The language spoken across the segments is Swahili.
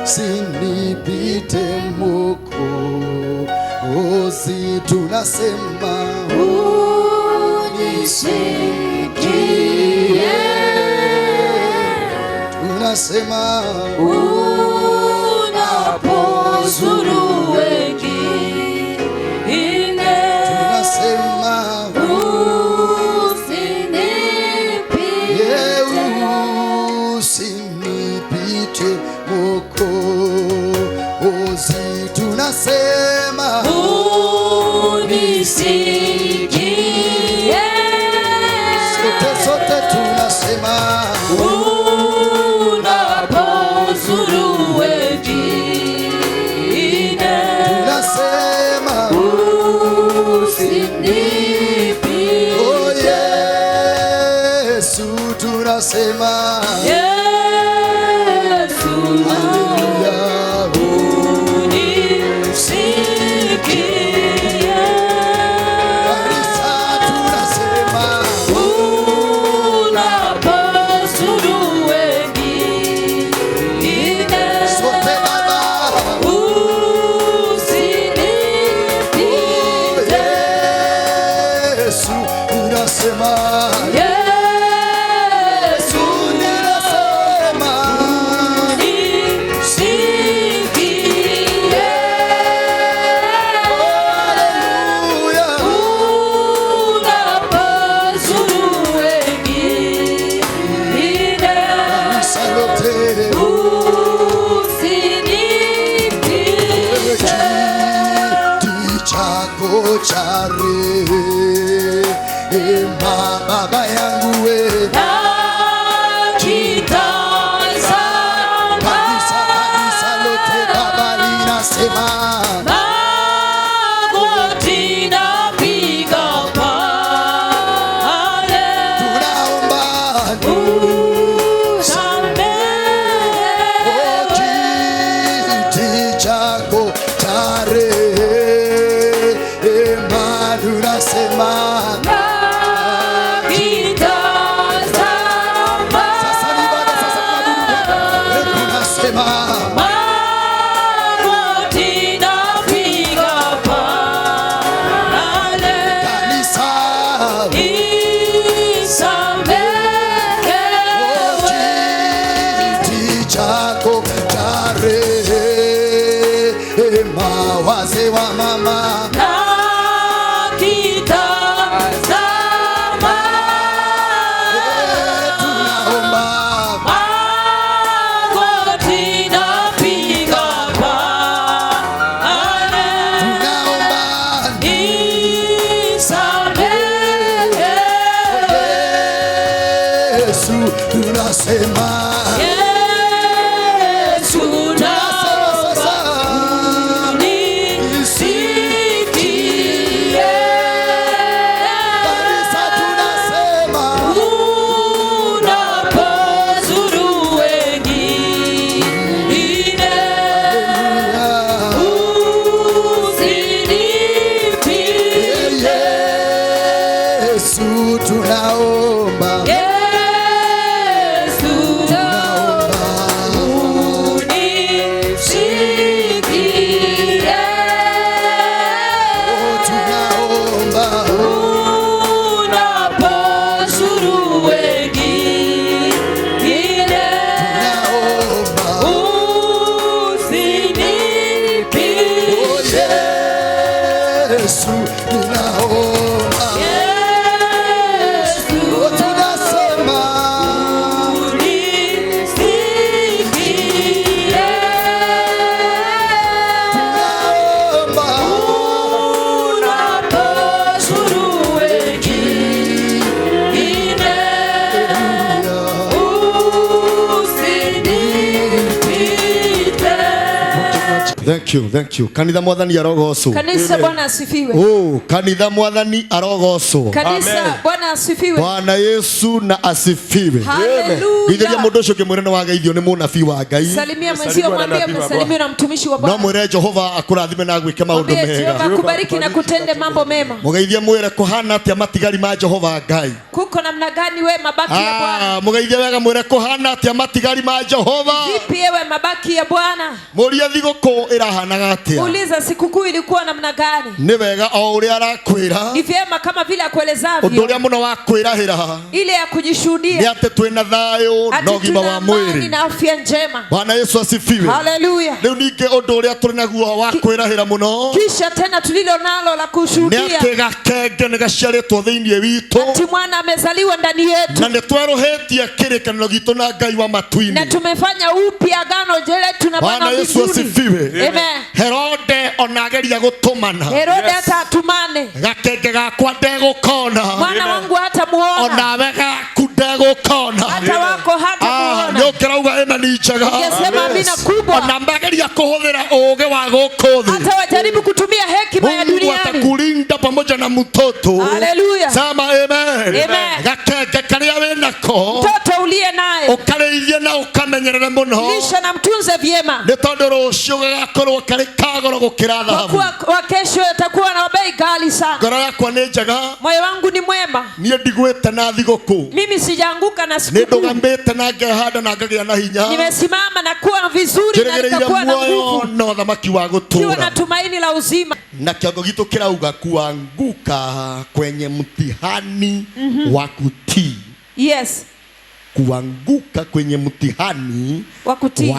Usinipite Mwokozi, tunasema unisikie, tunasema unapozuru wengine, tunasema usinipite Mwokozi, tunasema unisikie, sote tunasema unapozuru wengine, tunasema usinipite, oh Yesu, tunasema Yesu, haleluya, unisikie, kanisa tunasema unapozuru wengine, sote Baba, usinipite, Yesu tunasema Yesu, Baba yangu we kanisa lote Baba linasema tunaomba kiti chako cha rehema, tunasema wazee wa mama tunaomba Yesu, tunasema tunaomba Yesu, tunaomba Yesu, tunasema Thank you. Kanitha mwathani arogocwo. Kanisa Bwana asifiwe. Oh, kanitha mwathani arogocwo. Kanisa Bwana asifiwe. Bwana Yesu na asifiwe. Hallelujah. Githiria mundu ucio kimwirene wa Geithio ni munabii wa Ngai. Salimia mwenzio, mwambie amesalimiwa na mtumishi wa Bwana. No mwire Jehova akurathime na gwike maundu mega. Jehova akubariki na kutende mambo mema. Mugeithie mwire kuhana atia matigari ma Jehova Ngai. Kuko namna gani we mabaki ya Bwana? Mugeithie wega mwire kuhana atia matigari ma Jehova. Vipi ewe mabaki ya Bwana? Muria thiguku irahanaga atia. Uliza sikukuu ilikuwa namna gani? Ni wega o uria arakwira. Ni vyema kama vile akuelezavyo. Undu uria muno wa kwirahira. Ile ya kujishuhudia. Ni ate twina thayo na ugima wa mwiri. Na afya njema. Bwana Yesu asifiwe. Hallelujah. Riu ninge undu uria turi naguo wa kwirahira muno. Kisha tena tulilo nalo la kushuhudia. Ni ate gakenge ni gaciaritwo thiini witu. Ati mwana amezaliwa ndani yetu. Na ni tweruhitie kirikaniro gitu na Ngai wa matuini. Na tumefanya upya agano letu na Bwana mbinguni. Bwana Yesu asifiwe. Amen. Herode onageria gutumana. Herode hata atumane. Gakenge gakwa ndegukona. Mwana wangu hata muona. Onawe gaku ndegukona. Hata wako hata muona. Nĩũkĩrauga ĩno nĩ njega. Ningesema amina kubwa. Ona mageria kuhũthĩra ũũgĩ wa gũkũ thĩ. Hata wajaribu kutumia hekima ya duniani. Mungu atakulinda pamoja na mtoto. Hallelujah. Sema amen. Amen. Gakenge karĩa wĩ nako. Mtoto uliye naye. Ũkarĩithie na ũkamenyerere mũno. Lisha na mtunze vyema. Nĩ tondũ rũciũ gagakorwo karĩ kagoro gũkĩra thahabu. Kwa kesho itakuwa na bei ghali sana. Ngoro yakwa nĩ njega. Moyo wangu ni mwema. Niĩ ndigwĩte na thigũkũ. Mimi sijaanguka na sikukuu. Nĩndũgamĩte na ngehanda na ngagĩa na hinya. Nimesimama na kuwa vizuri na nitakuwa na nguvu. Na uthamaki wa gũtũũra. Kiwa na tumaini la uzima. Na kiongo gitu kirauga kuanguka kwenye mtihani wa kutii. Yes. Kuanguka kwenye mtihani wa kutii.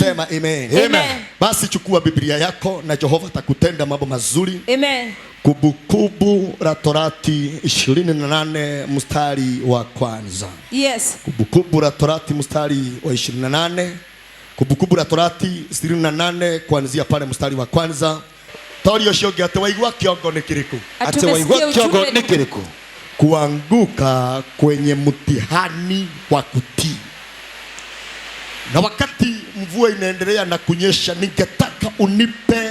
Sema amen. Amen. Basi chukua Biblia yako na Jehova atakutenda mambo mazuri. Amen. Kumbukumbu la Torati 28 mstari wa kwanza. Yes. Kumbukumbu la Torati mstari wa 28. Kumbukumbu la Torati 28 kuanzia pale mstari wa kwanza. Torio shioge ate waigua kiongo ni kiriku. Ate waigua kiongo ni kiriku. Kuanguka kwenye mtihani wa kutii. Na wakati mvua inaendelea na kunyesha, ningetaka unipe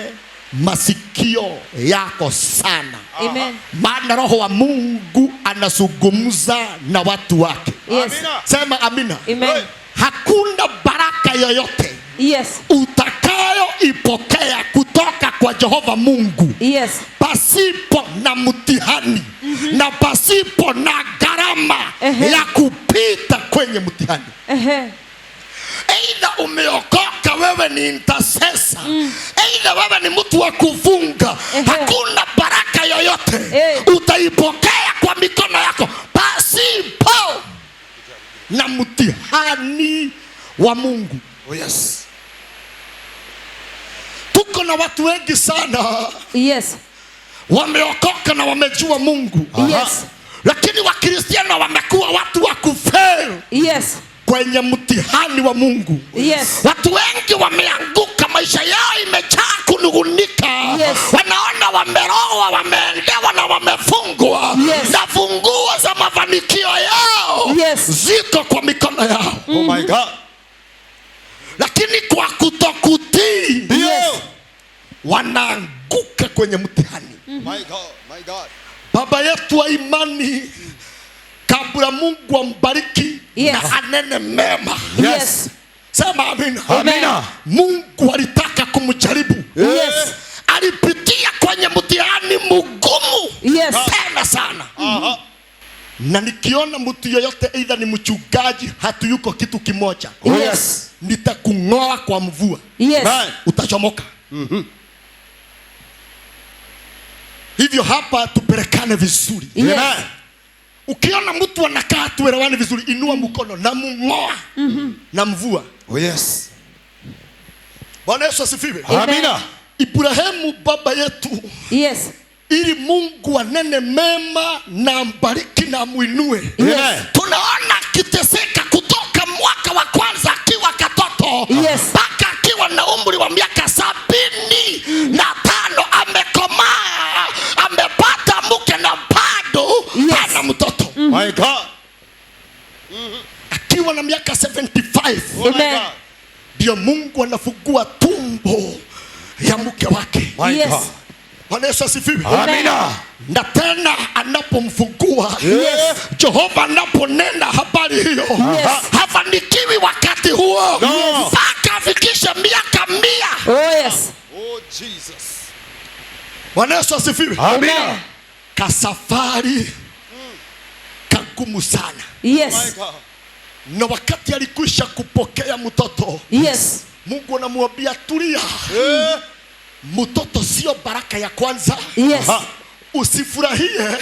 masikio yako sana. Amen. Maana Roho wa Mungu anazungumza na watu wake. Yes. Sema amina. Amen. Hakuna baraka yoyote. Yes. Utakayo ipokea kutoka kwa Jehova Mungu. Yes. Pasipo na mtihani. Na pasipo na gharama ya kupita kwenye mtihani. Aidha umeokoka, wewe ni intercessor. Aidha wewe ni mtu wa kufunga. Hakuna baraka yoyote utaipokea kwa mikono yako pasipo na mtihani wa Mungu. Oh yes. Tuko na watu wengi sana. Yes. Wameokoka na wamejua Mungu. Yes. Lakini Wakristiano wamekuwa watu wa kufail. Yes. Kwenye mtihani wa Mungu. Yes. Watu wengi wameanguka, maisha yao imejaa kunugunika. Yes. Wanaona wameroa, wameendewa na wamefungwa. Yes. Na funguo za mafanikio yao ziko kwa mikono yao. Oh my God. Lakini kwa kutokutii wanaanguka kwenye mtihani. My God, my God. Baba yetu wa imani, kabla Mungu ambariki na anene mema. Yes. Sema amina. Amina. Mungu alitaka kumjaribu. Yes. Alipitia kwenye mtihani mgumu. Yes. Tena sana. Na nikiona mtu yoyote aidha ni mchungaji hatuyuko kitu kimoja. Yes. Nitakung'oa kwa mvua. Yes. Utachomoka. Hivyo hapa tupelekane vizuri. Yes. Ukiona mtu anakaa tuelewani vizuri, inua mkono na mung'oa na mvua. Oh yes. Bwana Yesu asifiwe. Amina. Ibrahimu baba yetu. Yes. Ili Mungu anene mema na mbariki na muinue. Yes. Tunaona kiteseka kutoka mwaka wa kwanza akiwa katoto. Yes. Mpaka akiwa na umri wa miaka 75 amekomaa. Amepata mke na bado hana mtoto. My God. Akiwa na miaka 75. Oh my God. ndio Mungu anafungua tumbo ya mke wake. Yes. Bwana Yesu asifiwe. Amina. Na tena anapomfungua, Jehova anaponena habari hiyo, hafanikiwi wakati huo mpaka afikishe miaka 100. Oh yes. Oh Jesus. Bwana Yesu asifiwe. Amina. Kasafari kagumu sana. Yes. My God. Na wakati alikwisha kupokea mtoto, Yes. Mungu anamwambia tulia. Mtoto sio baraka ya kwanza. Yes. Usifurahie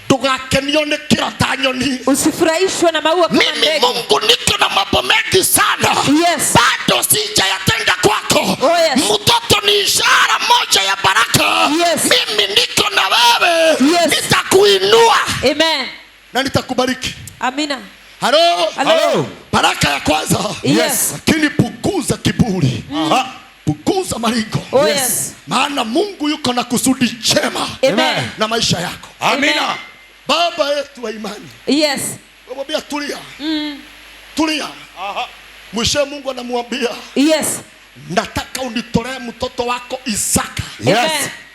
tugakenione kirota nyoni. Usifurahishwe na maua kama Mimi ndege. Mungu niko na mambo mengi sana. Yes. Bado sijayatenda kwako. Oh yes. Mtoto ni ishara moja ya baraka. Yes. Mimi niko na wewe. Yes. Nitakuinua Amen. na nitakubariki. Amina. Halo. Hello. Baraka ya kwanza. Yes. Lakini puguza kiburi. Puguza maringo. Oh yes. Maana Mungu yuko na kusudi jema Amen. na maisha yako. Amina. Baba yetu wa imani, Yes. mwambia tulia. Tulia. Mwisho Mungu anamwambia, Yes. nataka unitolee mtoto wako Isaka Amen.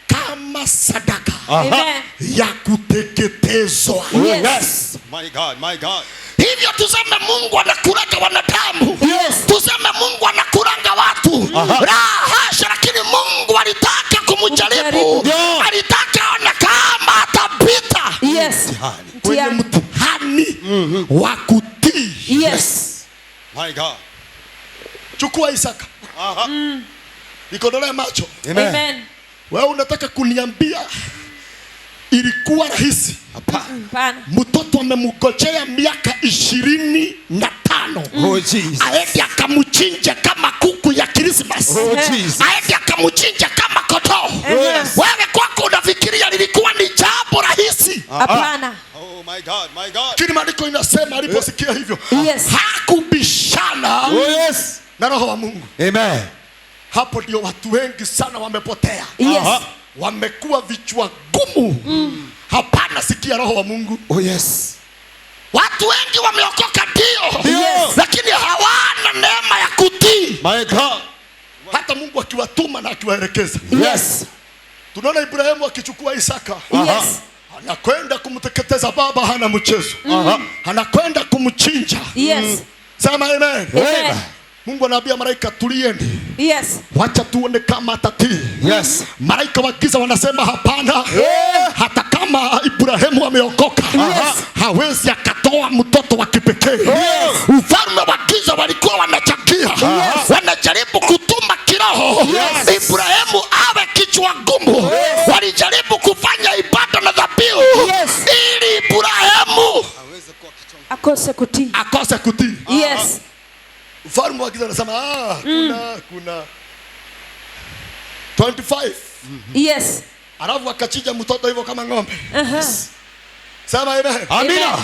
kama sadaka Amen. ya kuteketezwa. Yes. My God, my God. Hivyo tuseme Mungu anakuranga wanadamu. Yes. Tuseme Mungu anakuranga watu. La hasha, lakini Mungu alitaka kumjaribu. Alitaka aone kama atapita. Yes. Kwenye mtihani wa kutii. Yes. My God. Chukua Isaka. Nikodolea macho. Amen. Wewe unataka kuniambia ilikuwa rahisi? Hapana. Mtoto amemgojea miaka 25. Oh Jesus. Aende akamchinja kama kuku ya Christmas. Oh Jesus. Aende akamchinja kama kondoo. Yes. Wewe kwako unafikiria lilikuwa ni jambo rahisi? Hapana. Oh my God, my God. Kile maandiko inasema aliposikia hivyo, Yes. hakubishana Oh yes. na Roho wa Mungu. Amen. Hapo ndio watu wengi sana wamepotea. Yes. Wamekuwa vichwa gumu. Hapana, sikia Roho wa Mungu. Oh yes. Watu wengi wameokoka ndio, Yes. lakini hawana neema ya kutii. My God. Hata Mungu akiwatuma na akiwaelekeza. Yes. Tunaona Ibrahimu akichukua Isaka. Yes. Anakwenda kumteketeza, baba hana mchezo. Anakwenda kumchinja. Yes. Sema amen. Amen. Mungu anaambia malaika tulieni. Yes. Wacha tuone kama atatii. Yes. Malaika wa giza wanasema hapana. Hata kama Ibrahimu ameokoka, hawezi akatoa mtoto wa kipekee. Ufalme wa giza walikuwa wanachakia. Wanajaribu kutuma kiroho. Ibrahimu awe kichwa gumu. Walijaribu kufanya ibada na dhabihu ili Ibrahimu Akose kutii. akose kutii. Yes. Ufalme wa giza anasema kuna 25. Yes. Alafu akachinja mtoto hivyo kama ng'ombe. Sema amen. Amina.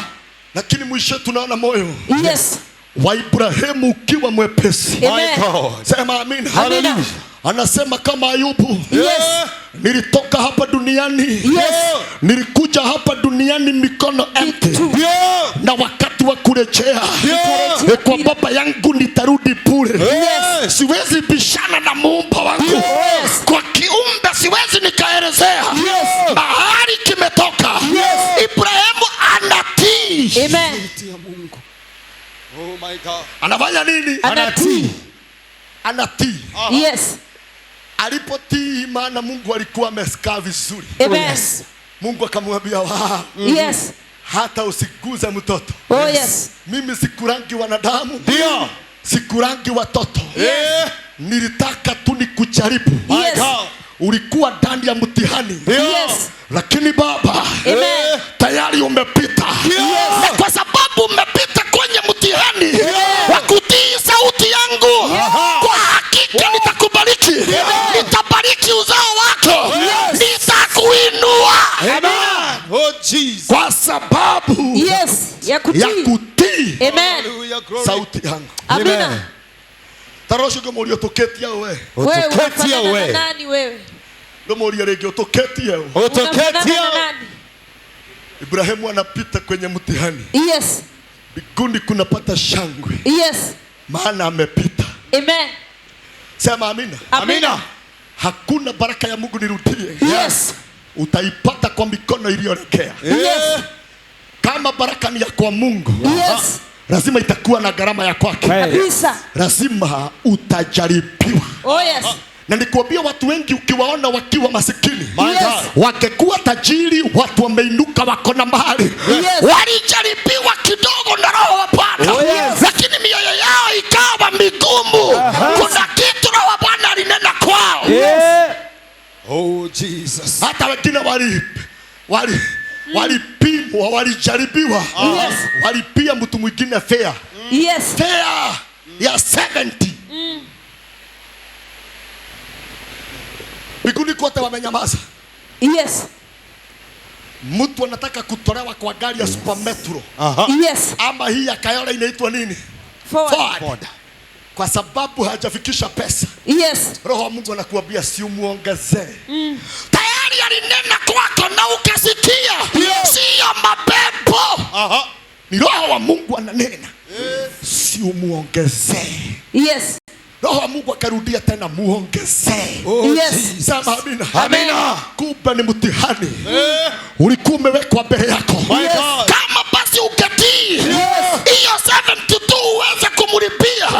Lakini mwisho tunaona moyo Yes. wa Ibrahimu ukiwa mwepesi. My Amen. God. Sema amina. Amina. Anasema kama Ayubu, Yes. nilitoka hapa duniani, Yes. nilikuja hapa duniani mikono empty, na wakati wa kurejea kwa baba yangu nitarudi bure. Yes. Siwezi bishana na muumba wangu. Yes. Kwa kiumbe siwezi nikaelezea mahali kimetoka. Ibrahimu anatii. Amen. Oh my God. Anafanya nini? Anatii. Anatii. Yes. Alipotii, maana Mungu alikuwa amesikia vizuri. Amen. Mungu akamwambia, Yes. hata usiguze mtoto. Oh yes. Mimi sikurangi wanadamu, Ndio. sikurangi watoto. Yeah. Nilitaka tu nikujaribu. Yes. Ulikuwa ndani ya mtihani. Yes. Lakini baba, Amen. tayari umepita. Na kwa sababu umepita kwenye mtihani wa kutii sauti yangu, kwa hakika nitakubariki. Nitabariki uzao wako. Nitakuinua. Amen. Oh Jesus. Kwa sababu Yes. Ya ya kutii. kutii Amen. Hallelujah. Glory. sauti yangu. Amina. Tarosho kama uliotoketia wewe. Wewe Utuketia unafanana na we. nani wewe? Ndio mlio toketia wewe. Unafanana Utuketia. na nani? Ibrahimu anapita kwenye mtihani. Yes. Bigundi kunapata shangwe. Yes. Maana amepita. Amen. Sema amina. Amina. Hakuna baraka ya Mungu nirudie. Yes. Utaipata kwa mikono iliyorekea. Yes. Kama baraka ni ya kwa Mungu, Yes. lazima itakuwa na gharama ya kwake. Kabisa. Lazima utajaribiwa. Oh yes. Na nikuambia watu wengi ukiwaona wakiwa masikini, Yes. wakikuwa tajiri, watu wameinuka wako na mahali. Yes. Walijaribiwa kidogo na Roho wa Bwana. Oh yes. Lakini mioyo yao ikawa migumu. Kuna kitu Roho wa Bwana alinena kwao. Yes. Oh Jesus. Hata wengine walipimwa, walijaribiwa. Yes. Walipia mtu mwingine fare. Yes. Fare ya 70. Biguni kote wamenyamaza. Yes. Mtu anataka kutolewa kwa gari ya Super Metro. Yes. Ama hii ya Kayole inaitwa nini? Forward. Kwa sababu hajafikisha pesa. Yes. Roho wa Mungu anakuambia si umuongezee. Tayari alinena kwako na ukasikia. Sio mapepo. Ni Roho wa Mungu ananena. Si umuongezee. Yes. Roho wa Mungu akarudia tena muongezee. Yes. Sema amina. Amina. Kumbe ni mtihani. Ulikuwa umewekwa mbele yako. Yes. Kama basi ukatii. Hiyo 72 uweze kumlipia.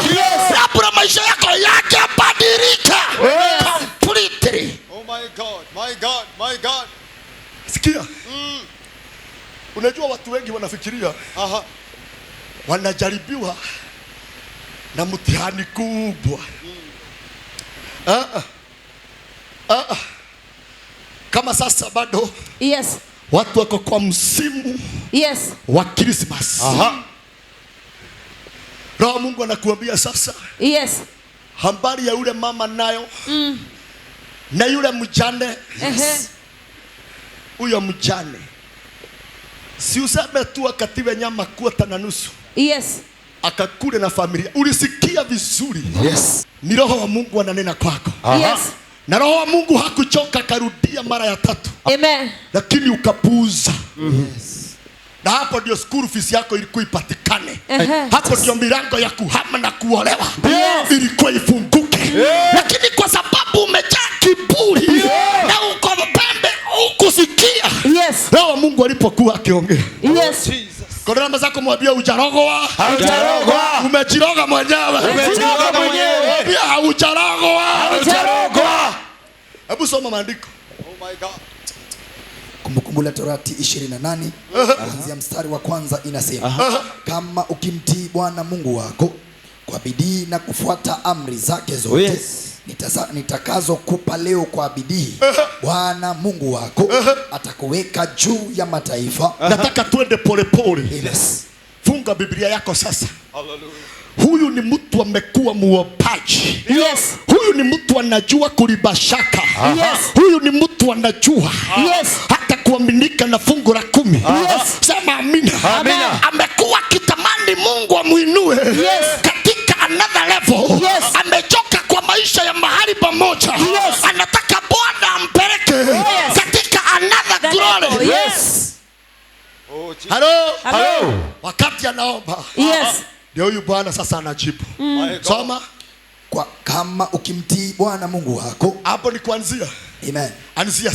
Labda maisha yako yakabadilika. Completely. Oh my God, my God, my God. Sikia. Unajua watu wengi wanafikiria wanajaribiwa na mtihani kubwa. Kama sasa bado Yes. watu wako kwa msimu Yes. wa Christmas. Roho Mungu anakuambia sasa. Yes. Habari ya yule mama nayo. Na yule mjane. Yes. Huyo mjane. Si useme tu akatiwe nyama kuota na nusu. Yes. Akakule na familia. Ulisikia vizuri. Yes. Ni Roho wa Mungu ananena kwako. Yes. Na Roho wa Mungu hakuchoka, karudia mara ya 3. Amen. Lakini ukapuuza. Na hapo ndio school fees yako ilikuwa ipatikane. Hapo ndio milango ya kuhama na kuolewa ilikuwa ifunguke. Lakini kwa sababu umejaa kiburi na uko pembe ukusikia. Yes. Roho wa Mungu alipokuwa akiongea. Yes. Kwa namba zako mwambie hujarogwa. Hujarogwa. Umejiroga mwenyewe. Umejiroga mwenyewe. Mwambie hujarogwa. Hujarogwa. Hebu soma maandiko. Oh my God. Kumbukumbu la Torati 28 kuanzia mstari wa kwanza inasema, kama ukimtii Bwana Mungu wako kwa bidii na kufuata amri zake zote nitakazo kupa leo kwa bidii, Bwana Mungu wako atakuweka juu ya mataifa. Nataka tuende polepole. Yes. Funga Biblia yako sasa. Hallelujah. Huyu ni mtu amekuwa muombaji. Yes. Huyu ni mtu anajua kulibashaka. Yes. Huyu ni mtu anajua hata kuaminika na fungu la 10. Sema amina. Amina. Amekuwa kitamani Mungu amuinue katika another level. Amechoka kwa maisha ya mahali pamoja. Anataka Bwana ampeleke katika another glory. Oh Jesus. Hello. Wakati anaomba. Ndio huyu Bwana sasa anajibu. Soma. Kwa kama ukimtii Bwana Mungu wako. Hapo ni kuanzia. Amen. Anzia.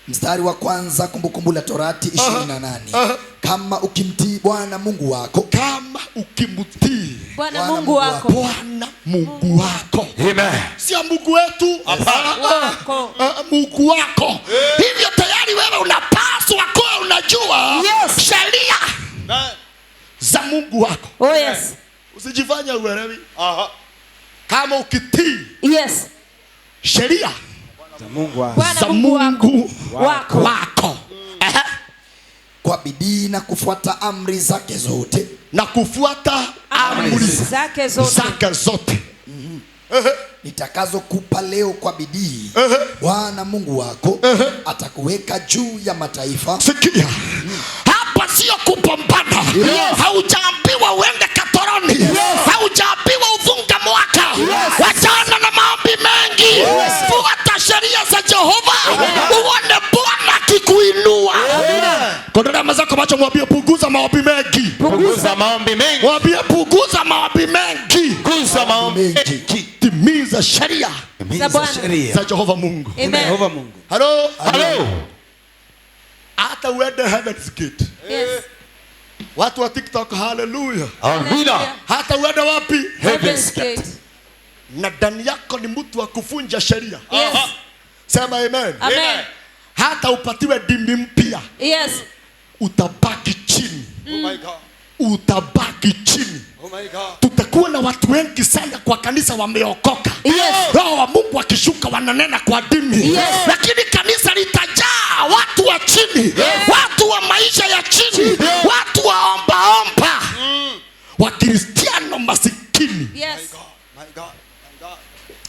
Mstari wa kwanza, Kumbukumbu la Torati 28. Kama ukimtii Bwana Mungu wako. Kama ukimtii Bwana Mungu wako. Bwana Mungu wako. Amen. Sio Mungu wetu. Wako. Mungu wako. Hivyo tayari wewe unapaswa kuwa unajua sheria za Mungu wako. Oh yes. Usijifanye uelewi. Kama ukitii sheria Bwana Mungu wako. Kwa bidii na kufuata amri zake zote. Na kufuata amri zake zote. Nitakazo kupa leo kwa bidii, Bwana Mungu wako atakuweka juu ya mataifa. Sikia. Hapa sio kupambana. Haujaambiwa uende katoroni. Haujaambiwa uvunga mwaka. Wachana na maombi mengi. Fuata sheria za Jehova. Uone Bwana akikuinua. Kwa namba zako macho mwambie punguza maombi mengi. Punguza maombi mengi. Mwambie punguza maombi mengi. Punguza maombi mengi. timiza sheria za Bwana. za Jehova Mungu. Amen. Halo. Hata uende Heaven's Gate. Yes. Watu wa TikTok, hallelujah. Amina. Hata uende wapi? Heaven's Gate. Na ndani yako ni mtu wa kufunja sheria. Yes. Sema amen. Amen. Hata upatiwe dini mpya. Yes. Utabaki chini. Oh my God. Utabaki chini. Oh my God. Tutakuwa na watu wengi sana kwa kanisa wameokoka. Yes. Roho wa Mungu akishuka wananena kwa dini. Yes. Lakini kanisa litajaa watu wa chini. Yes. Watu wa maisha ya chini. Yes. Watu wa omba. Wa Kristiano masikini. Yes. My God.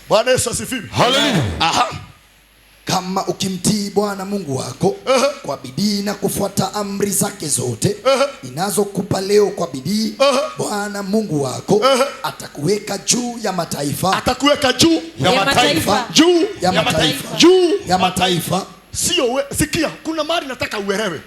Bwana Yesu asifiwe. Hallelujah. Aha. Kama ukimtii Bwana Mungu wako kwa bidii na kufuata amri zake zote ninazokupa leo kwa bidii, Bwana Mungu wako atakuweka juu ya mataifa. Atakuweka juu ya mataifa. Juu ya mataifa. Juu ya mataifa. Sio sikia, kuna mahali nataka uelewe.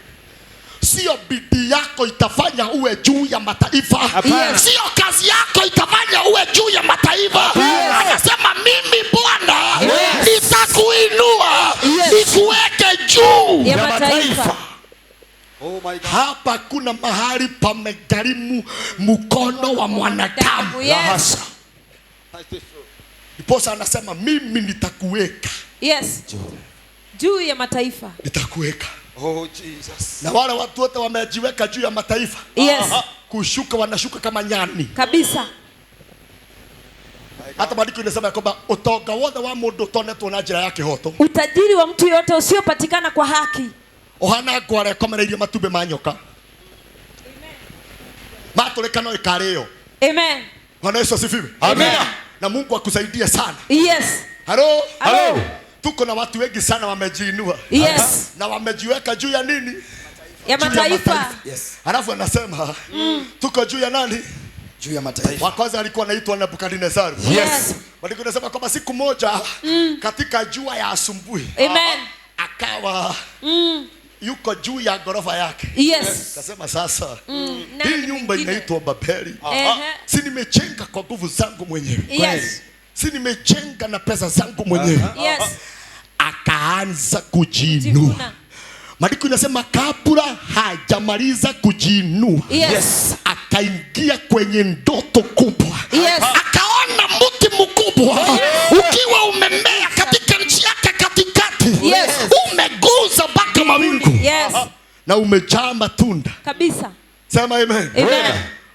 Sio bidii yako itafanya uwe juu ya mataifa. Yes. Sio kazi yako itafanya uwe juu ya mataifa. Yes. Anasema mimi Bwana Yes. nitakuinua, Yes. nikuweke juu ya mataifa. Oh my God. Hapa kuna mahali pamegharimu mkono wa mwanadamu. Yes. Lahasa. That's the truth. Iposa anasema mimi nitakuweka. Yes. Juu ya mataifa. Nitakuweka. Oh Jesus. Na wale watu wote wamejiweka juu ya mataifa. Yes. Kushuka wanashuka kama nyani. Kabisa. Hata maandiko inasema kwamba utonga wothe wa mundu utonetwo na njira ya kihoto. Utajiri wa mtu yote usiopatikana kwa haki. Ohana ngware komereirie matumbe ma nyoka. Matulika no ikareo. Amen. Bwana Yesu asifiwe. Amen. Na Mungu akusaidie sana. Yes. Halo. Halo. Tuko na watu wengi sana wamejiinua. Yes. Na wamejiweka juu ya nini? Ya mataifa. Yes. Halafu anasema tuko juu ya nani? Juu ya mataifa. Wa kwanza alikuwa anaitwa Nebukadnezar. Yes. Maandiko yanasema kwamba siku moja katika jua ya asubuhi Amen. akawa yuko juu ya ghorofa yake. Yes. Kasema sasa Nani hii nyumba mwingine? inaitwa Babeli. Ehe. Si nimechenga kwa nguvu zangu mwenyewe. Yes. Si nimechenga na pesa zangu mwenyewe. Yes. Akaanza kujiinua. Jivuna. Maandiko inasema kabla hajamaliza kujiinua, Yes. akaingia kwenye ndoto kubwa. Yes. Akaona mti mkubwa ukiwa umemea katika nchi yake katikati. Yes. Umeguza mpaka mawingu. Yes. Na umejaa matunda. Kabisa. Sema amen. Amen.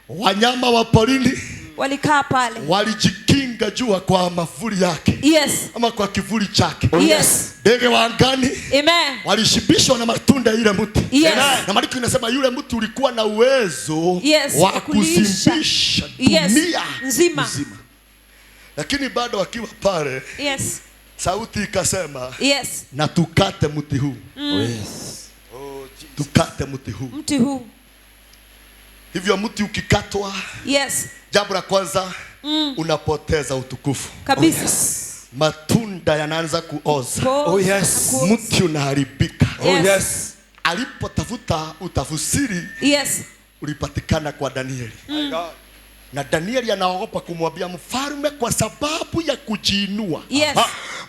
Wanyama wa porini Walikaa pale. walijikinga jua kwa mavuli yake. Yes. Ama kwa kivuli chake. Yes. Ndege wa angani Amen. walishibishwa na matunda ile mti. Yes. Na maandiko inasema yule mti ulikuwa na uwezo Yes, wa kulisha. kuzimbisha Yes. dunia Nzima. Lakini bado akiwa pale, Yes. sauti ikasema, Yes. na tukate mti huu. Oh Jesus. Tukate mti huu. Mti huu. Hivyo mti ukikatwa, Yes. jambo la kwanza unapoteza utukufu. Kabisa. Matunda yanaanza kuoza. Oh yes. Mti unaharibika. Yes. Alipotafuta utafsiri Yes. ulipatikana kwa Danieli. My God. Na Danieli anaogopa kumwambia mfalme kwa sababu ya kujiinua. Yes.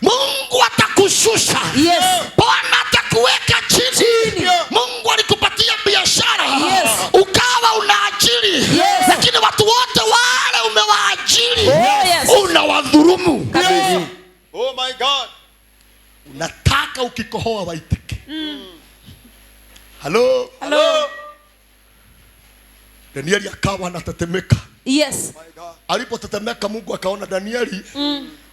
Mungu atakushusha. Yes. Bwana atakuweka chini. Chini. Mungu alikupatia biashara. Yes. Ukawa unaajiri. Yes. Lakini watu wote wale umewaajiri. Yes. Unawadhulumu. Kabisa. Oh my God. Unataka ukikohoa waitike. Halo. Hello. Danieli akawa anatetemeka. Yes. My God. Alipotetemeka Mungu akaona Danieli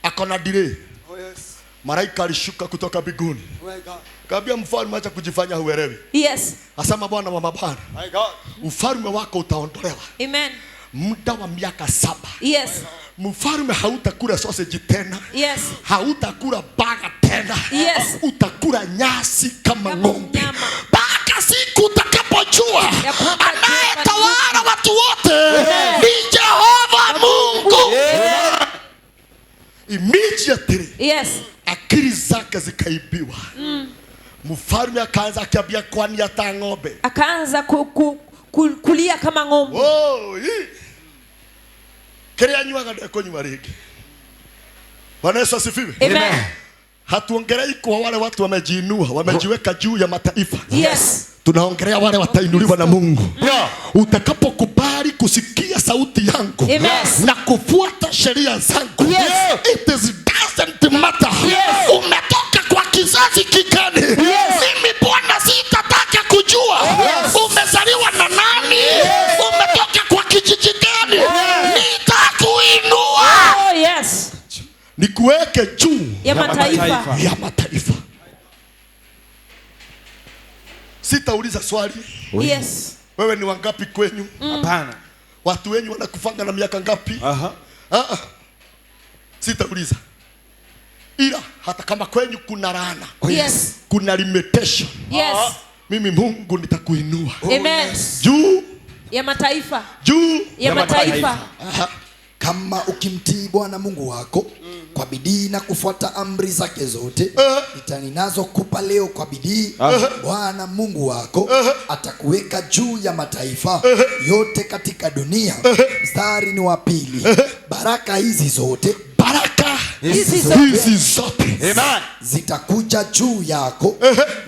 akona delay. Oh yes. Malaika alishuka kutoka mbinguni. Oh my God. Kaambia mfalme, acha kujifanya huelewi. Yes. Asema Bwana wa mabwana, My God. ufalme wako utaondolewa Amen. muda wa miaka 7. Yes. Mfalme hautakula sausage tena. Yes. Hautakula baga tena. Yes. Utakula nyasi kama ng'ombe. nyama. Mpaka siku utakapojua Ya kwamba anayetawala watu wote ni Jehova Mungu. Immediately Yes. akili zake zikaibiwa. Mfalme akaanza akiambia, kwani hata ng'ombe? Akaanza kulia kama ng'ombe. Oh, hii. Kile anywaga ndekunywa ringi. Bwana Yesu asifiwe. Amen. Hatuongelei kwa wale watu wamejiinua, wamejiweka juu ya mataifa. Yes. Tunaongelea wale watainuliwa na Mungu. Utakapokubali kusikia sauti yangu, Amen, na kufuata sheria zangu, yes, it doesn't matter, yes, umetoka kwa kizazi kigani, yes, mimi Bwana sitataka kujua, yes, umezaliwa na nani, yes, umetoka kwa kijiji gani, yes, nitakuinua, oh yes, nikuweke juu ya mataifa, ya mataifa. Sitauliza swali. Yes. Wewe ni wangapi kwenyu? Hapana. Watu wenyu wanakufanga na miaka ngapi? Sitauliza. Ila hata kama kwenyu kuna laana, Yes, kuna limitation, yes, mimi Mungu nitakuinua. Amen. Juu Ya mataifa, juu ya mataifa. Kama ukimtii Bwana Mungu wako kwa bidii na kufuata amri zake zote ninazokupa leo kwa bidii, Bwana Mungu wako atakuweka juu ya mataifa yote katika dunia. Mstari ni wa 2. Baraka hizi zote, baraka hizi zote, Amen, zitakuja juu yako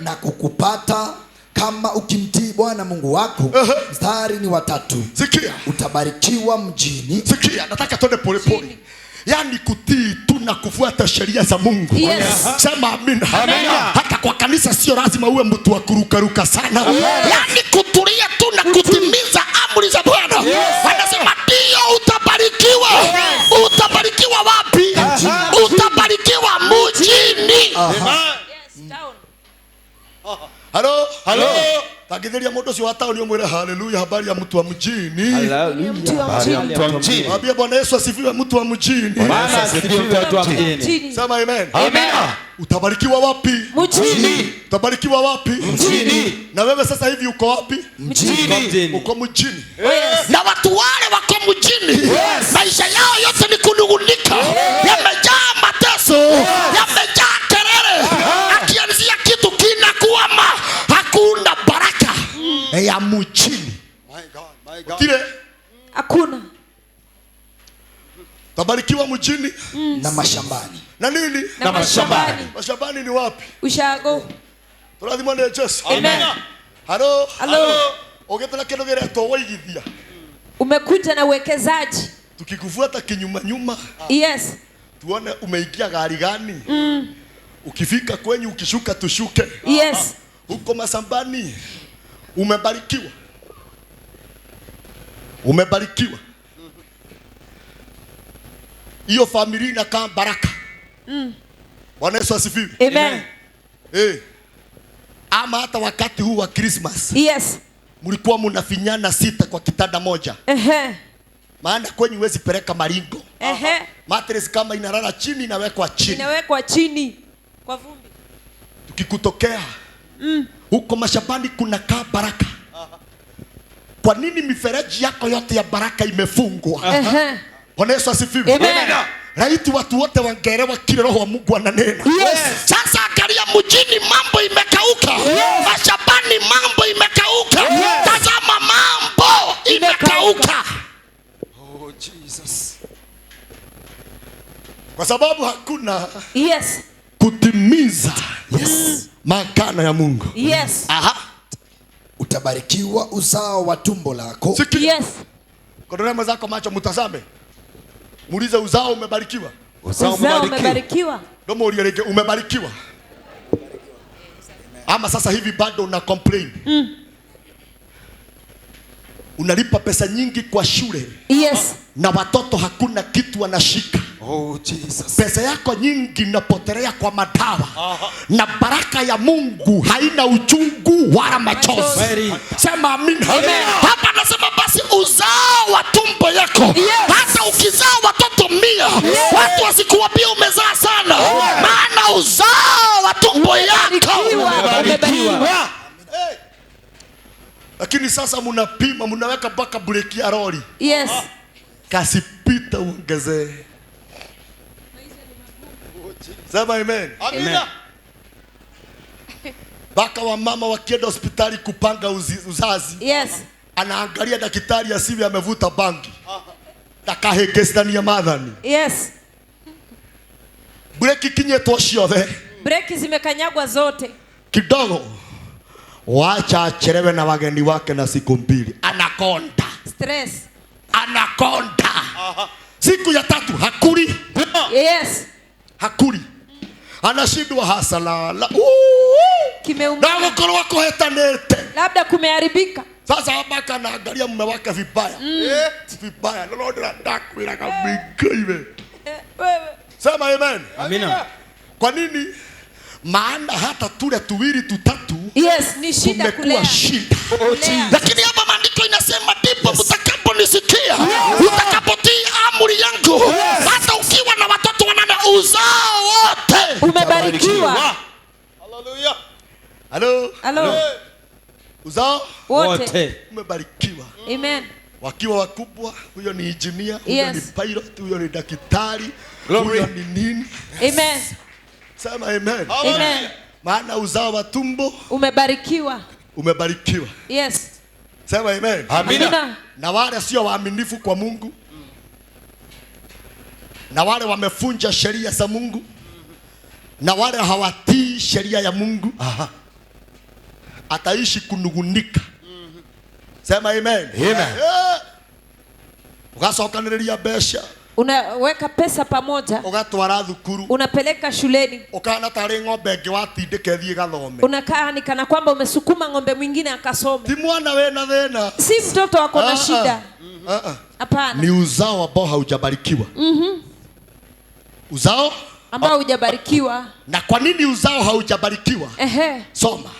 na kukupata kama ukimtii Bwana Mungu wako. Mstari ni wa 3. Sikia. Utabarikiwa mjini. Sikia, nataka twende pole pole. Yani kutii tu na kufuata sheria za Mungu. Yes. Sema amina. Amina. Hata kwa kanisa sio lazima uwe mtu wa kurukaruka sana. Yes. Yani kutulia tu na kutimiza amri za Bwana. Yes. Anasema ndio utabarikiwa. Yes. Utabarikiwa wapi? Utabarikiwa mjini. Yes, town. Halo, halo. Tagitheria mondo sio hata ulio mwere haleluya, habari ya mtu wa mjini. Hallelujah. Mwambie Bwana Yesu asifiwe, mtu wa mjini. Bwana asifiwe, mtu wa mjini. Sema amen. Amen. Utabarikiwa wapi? Mjini. Utabarikiwa wapi? Mjini. Na wewe sasa hivi uko wapi? Mjini. Uko mjini. Yes. Na watu wale wako mjini, yes, maisha yao yote ni kunungunika, yamejaa mateso, yamejaa kelele. Akianzia kitu kinakuama, hakuna baraka ya mjini. My God, my God. Kile Hakuna. utabarikiwa mjini na mashambani. na nini? Na mashambani. Mashambani ni wapi? Ushago. Turadhima ni Yesu. Amen. Halo, Halo. Ogetela kendo gere towaigithia. Umekuja na uwekezaji. Tukikufuata kinyuma nyuma, Yes. tuone umeingia gari gani. Ukifika kwenyu, ukishuka tushuke. Yes. Huko masambani umebarikiwa. Umebarikiwa. Hiyo familia inakaa baraka. Bwana Yesu asifiwe. Amen. Ama hata wakati huu wa Christmas, Yes. mlikuwa mnafinyana 6 kwa kitanda moja. Maana kwenye huwezi peleka maringo. Mattress kama inalala chini inawekwa chini. Inawekwa chini kwa vumbi. Tukikutokea huko mashambani kuna kaa baraka. Kwa nini mifereji yako yote ya baraka imefungwa? Bwana Yesu asifiwe. Amen. Laiti watu wote wangeelewa kile Roho wa Mungu ananena. Yes. Sasa angalia mjini mambo imekauka. Yes. Mashambani mambo imekauka. Yes. Tazama mambo imekauka. Oh Jesus. Kwa sababu hakuna Yes. kutimiza makana ya Mungu. Yes. Aha. Utabarikiwa uzao wa tumbo lako. Sikia. Yes. Kodole mwenzako macho mtazame. Muulize uzao umebarikiwa. Uzao umebarikiwa. Ndio ulieleke umebarikiwa. Ama sasa hivi bado una complain. Unalipa pesa nyingi kwa shule. Yes. Na watoto hakuna kitu wanashika. Oh Jesus. Pesa yako nyingi inapotelea kwa madawa. Na baraka ya Mungu haina uchungu wala machozi. Sema amina. Hapa nasema basi uzao wa tumbo yako. Yes. Hata ukizaa watoto 100, yes, watu wasikuambie umezaa sana. Maana uzao wa tumbo yako umebarikiwa. Lakini sasa mnapima, mnaweka mpaka breki ya lori. Yes. Kasipita uongezee. Sema amen. Amina. Baka wa mama wakienda hospitali kupanga uzazi. Yes. Anaangalia daktari asiwe amevuta bangi. Takahegestani ya madhani. Yes. Breki kinyetwo ciothe. Breki zimekanyagwa zote. Kidogo. Wacha achelewe na wageni wake na siku mbili. Anakonda. Stress. Anakonda. Siku ya tatu hakuli. Yes. Hakuli. Anashindwa hasa la. Kimeumia. Na mkono wako hetanete. Labda kumeharibika. Sasa hapa anaangalia mume wake vibaya. Vibaya. Lolo ndaku ila kabika hivi. Wewe. Sema amen. Amina. Kwa nini? Maana hata tule tuwili tutatu. Yes, ni shida kulea. Shida. Lakini hapa maandiko inasema ndipo mtakaponisikia, utakapotii amri yangu, hata ukiwa na watoto wanane uzao wote umebarikiwa. Hallelujah. Halo. Uzao Wote umebarikiwa. Amen. Wakiwa wakubwa, huyo ni engineer, huyo Yes. ni pilot, huyo ni daktari, huyo ni nini? Amen. Sema amen. Amen. Maana uzao wa tumbo Umebarikiwa. umebarikiwa. Yes. Sema amen. Amina. Na wale sio waaminifu kwa Mungu, na wale wamefunja sheria za Mungu, na wale hawatii sheria ya Mungu, ataishi kunugunika. Sema amen. Ugacokanĩrĩria mbeca, Unaweka pesa pamoja, ugatwara thukuru, unapeleka shuleni, ukana tarĩ ng'ombe ĩngĩ watindĩka ĩthiĩ gathome. unakaa ni kana kwamba umesukuma ng'ombe mwingine akasome. Ti mwana wena thĩna, Si mtoto wako na shida. Hapana. ni uzao ambao haujabarikiwa. Uzao Ambao hujabarikiwa. na kwa nini uzao haujabarikiwa? Soma.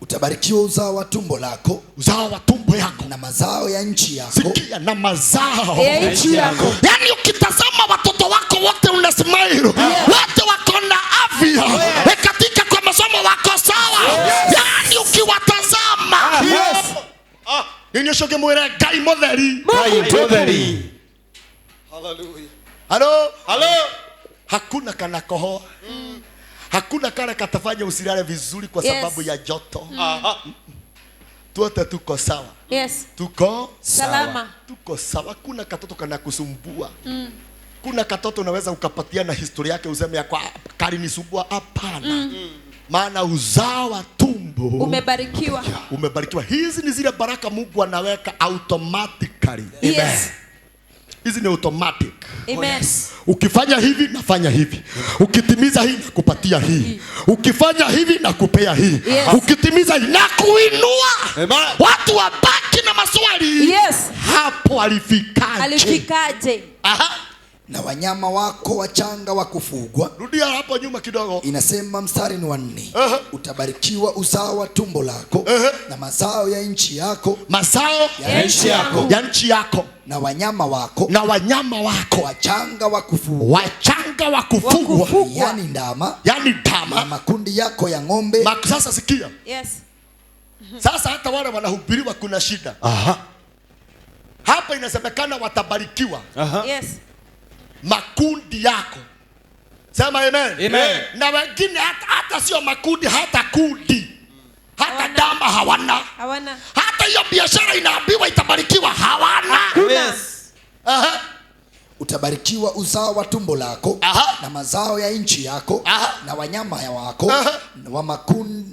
Utabarikiwa uzao wa tumbo lako, uzao wa tumbo yako, na mazao ya nchi yako. Sikia, na mazao ya nchi yako. Yani ukitazama watoto wako wote una smile, wote wako na afya, katika kwa masomo wako sawa. Yani ukiwatazama ninyoshoke mwere Ngai mutheri. Hallelujah. Halo. Hakuna kana kohoa. Hakuna kale katafanya usilale vizuri kwa sababu ya joto. Tuote tuko sawa. Yes. Tuko salama. Tuko sawa. Kuna katoto kana kusumbua. Kuna katoto unaweza ukapatia na historia yake useme ya kwa kalinisumbua. Hapana. Maana uzao wa tumbo umebarikiwa. Umebarikiwa. Hizi ni zile baraka Mungu anaweka automatically. Yes. Hizi ni automatic. Amen. Ukifanya hivi nafanya hivi. Ukitimiza hii nakupatia hii. Ukifanya hivi nakupea hii. Yes. Ukitimiza hii nakuinua. Watu wabaki na maswali. Yes. Hapo alifikaje? Na wanyama wako wachanga wa kufugwa. Rudia hapo nyuma kidogo. Inasema mstari ni wa 4. Utabarikiwa uzao wa tumbo lako, na mazao ya nchi yako. Mazao ya nchi yako. Ya nchi yako. Na wanyama wako. Na wanyama wako wachanga wa kufugwa. Wachanga wa kufugwa. Yani ndama. Yani ndama. Na makundi yako ya ng'ombe. Sasa sikia. Yes. Sasa hata wale wanahubiriwa kuna shida. Hapa inasemekana watabarikiwa. Yes. Makundi yako. Sema amen. Amen. Na wengine hata sio makundi, hata kundi. Hata ndama hawana. Hata hiyo biashara inaambiwa itabarikiwa hawana. Yes. Utabarikiwa uzao wa tumbo lako, na mazao ya nchi yako, na wanyama ya wako,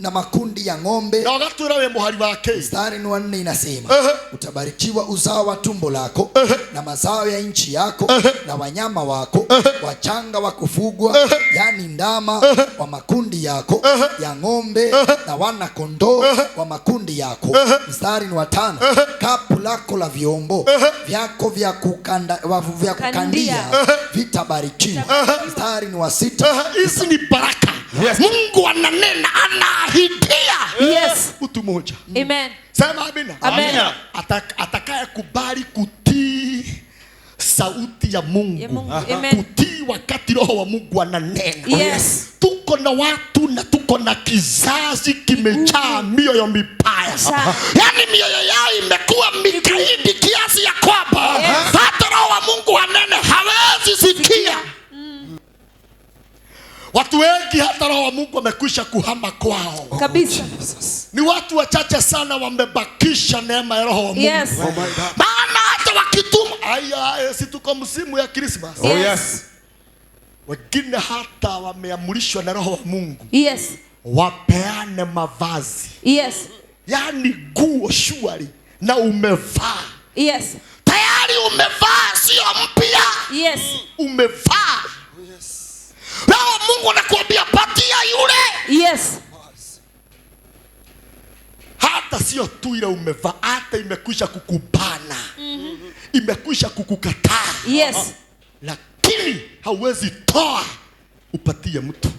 na makundi ya ng'ombe. Na wagatura we muhari wake. Mstari wa 4 inasema utabarikiwa uzao wa tumbo lako, na mazao ya nchi yako, na wanyama wako wachanga wa kufugwa, yani ndama wa makundi yako ya ng'ombe, na wana kondoo wa makundi yako. Mstari wa 5 kapu lako la vyombo vyako vya kukandia vitabarikiwa. Mstari wa 6 hizi ni baraka. Yes. Mungu ananena, anaahidia. Yes. Mtu mmoja. Amen. Sema amina. Amen. Atakaye kubali kutii sauti ya Mungu. Amen. Kutii wakati Roho wa Mungu ananena. Yes. Tuko na watu na tuko na kizazi kimejaa mioyo mibaya. Yani mioyo yao imekuwa mikaidi kiasi ya kwamba hata Roho wa Mungu anene hawezi sikia. Watu wengi hata Roho wa Mungu amekwisha kuhama kwao. Kabisa. Ni watu wachache sana wamebakisha neema ya Roho wa Mungu. Yes. Maana hata wakituma si tuko msimu ya Christmas. Yes. Wengine hata wameamrishwa na Roho wa Mungu. Yes. Wapeane mavazi. Yes. Yani nguo shwari na umevaa. Yes. Tayari umevaa, sio mpya. Yes. Umevaa. Yes. Roho wa Mungu anakuambia patia yule. Yes. Hata sio tu ile umevaa, hata imekwisha kukubana. Imekwisha kukukataa. Yes. Lakini hauwezi toa upatie mtu.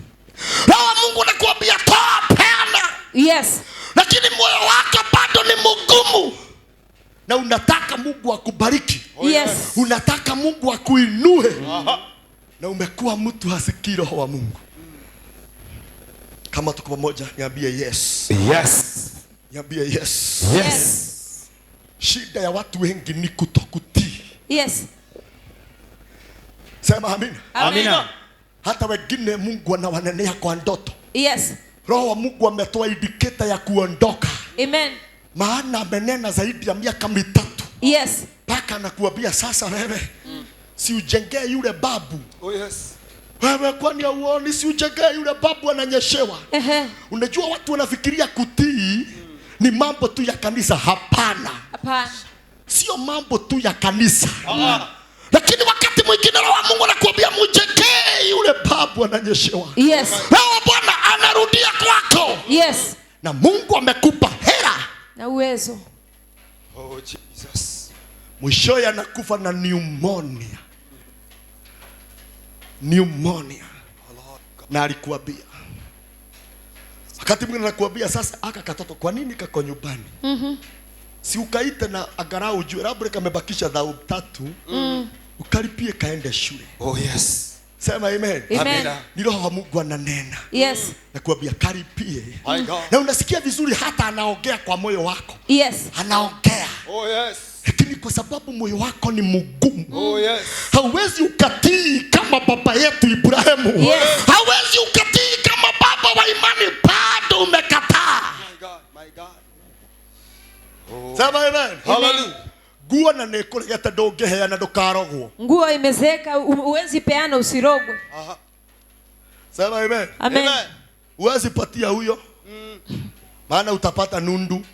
Roho wa Mungu anakuambia toa, peana. Yes. Lakini moyo wako bado ni mgumu. Na unataka Mungu akubariki. Yes. Unataka Mungu akuinue. Na umekuwa mtu hasikii Roho wa Mungu. Kama tuko pamoja, niambie yes. Yes. Niambie yes. Yes. Shida ya watu wengi ni kutokutii. Yes. Sema amina. Amina. Hata wengine Mungu anawanenea kwa ndoto. Yes. Roho wa Mungu ametoa indicator ya kuondoka. Amen. Maana amenena zaidi ya miaka 3. Yes. Paka anakuambia sasa wewe si ujengee yule babu. Oh yes. Wewe kwani hauoni si ujengee yule babu ananyeshewa? Unajua watu wanafikiria kutii ni mambo tu ya kanisa. Hapana. Hapana. Sio mambo tu ya kanisa. Lakini wakati mwingine Roho wa Mungu anakuambia mjengee yule babu ananyeshewa. Yes. Roho wa Bwana anarudia kwako. Yes. Na Mungu amekupa hela Na uwezo. Oh Jesus. Mwishowe anakufa na pneumonia. Pneumonia. Na alikuambia. Wakati mwingine anakuambia sasa aka katoto kwa nini kako nyumbani? Si ukaite na agarau ujue labda kamebakisha dhao 3. Ukalipie kaende shule. Oh yes. Sema amen. Amen. Ni Roho wa Mungu ananena. Yes. Nakuambia karipie. My God. Na unasikia vizuri hata anaongea kwa moyo wako. Yes. Anaongea. Oh yes. Lakini kwa sababu moyo wako ni mgumu. Oh yes. Hauwezi ukatii kama baba yetu Ibrahimu. Yes. Hauwezi ukatii kama baba wa imani, bado umekataa. My God. My God. Oh. Sema amen. Hallelujah. Guo na nikulegete ndungihea na ndukarogwo. Nguo imezeka, uwezi peana usirogwe. Sema amen. Amen. Uwezi patia huyo. Maana utapata nundu.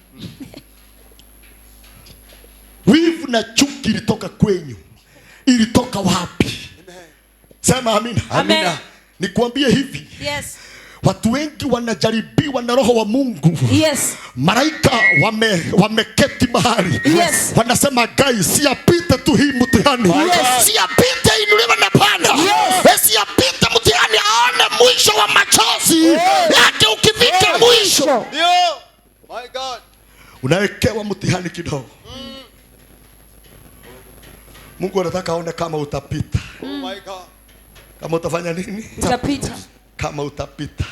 Wivu na chuki ilitoka kwenyu. Ilitoka wapi? Sema amina. Amen. Nikwambie hivi. Yes. Watu wengi wanajaribiwa na Roho wa Mungu. Yes. Malaika wameketi mahali. Yes. Wanasema guys, siapite tu hii mtihani. Yes. Siapite inuliwe na Bwana. Yes. Siapite mtihani aone mwisho wa machozi. Yake ukifika mwisho. Yo. My God. Unawekewa mtihani kidogo. Mungu anataka aone kama utapita. Oh my God. Kama utafanya nini? Utapita. Kama utapita.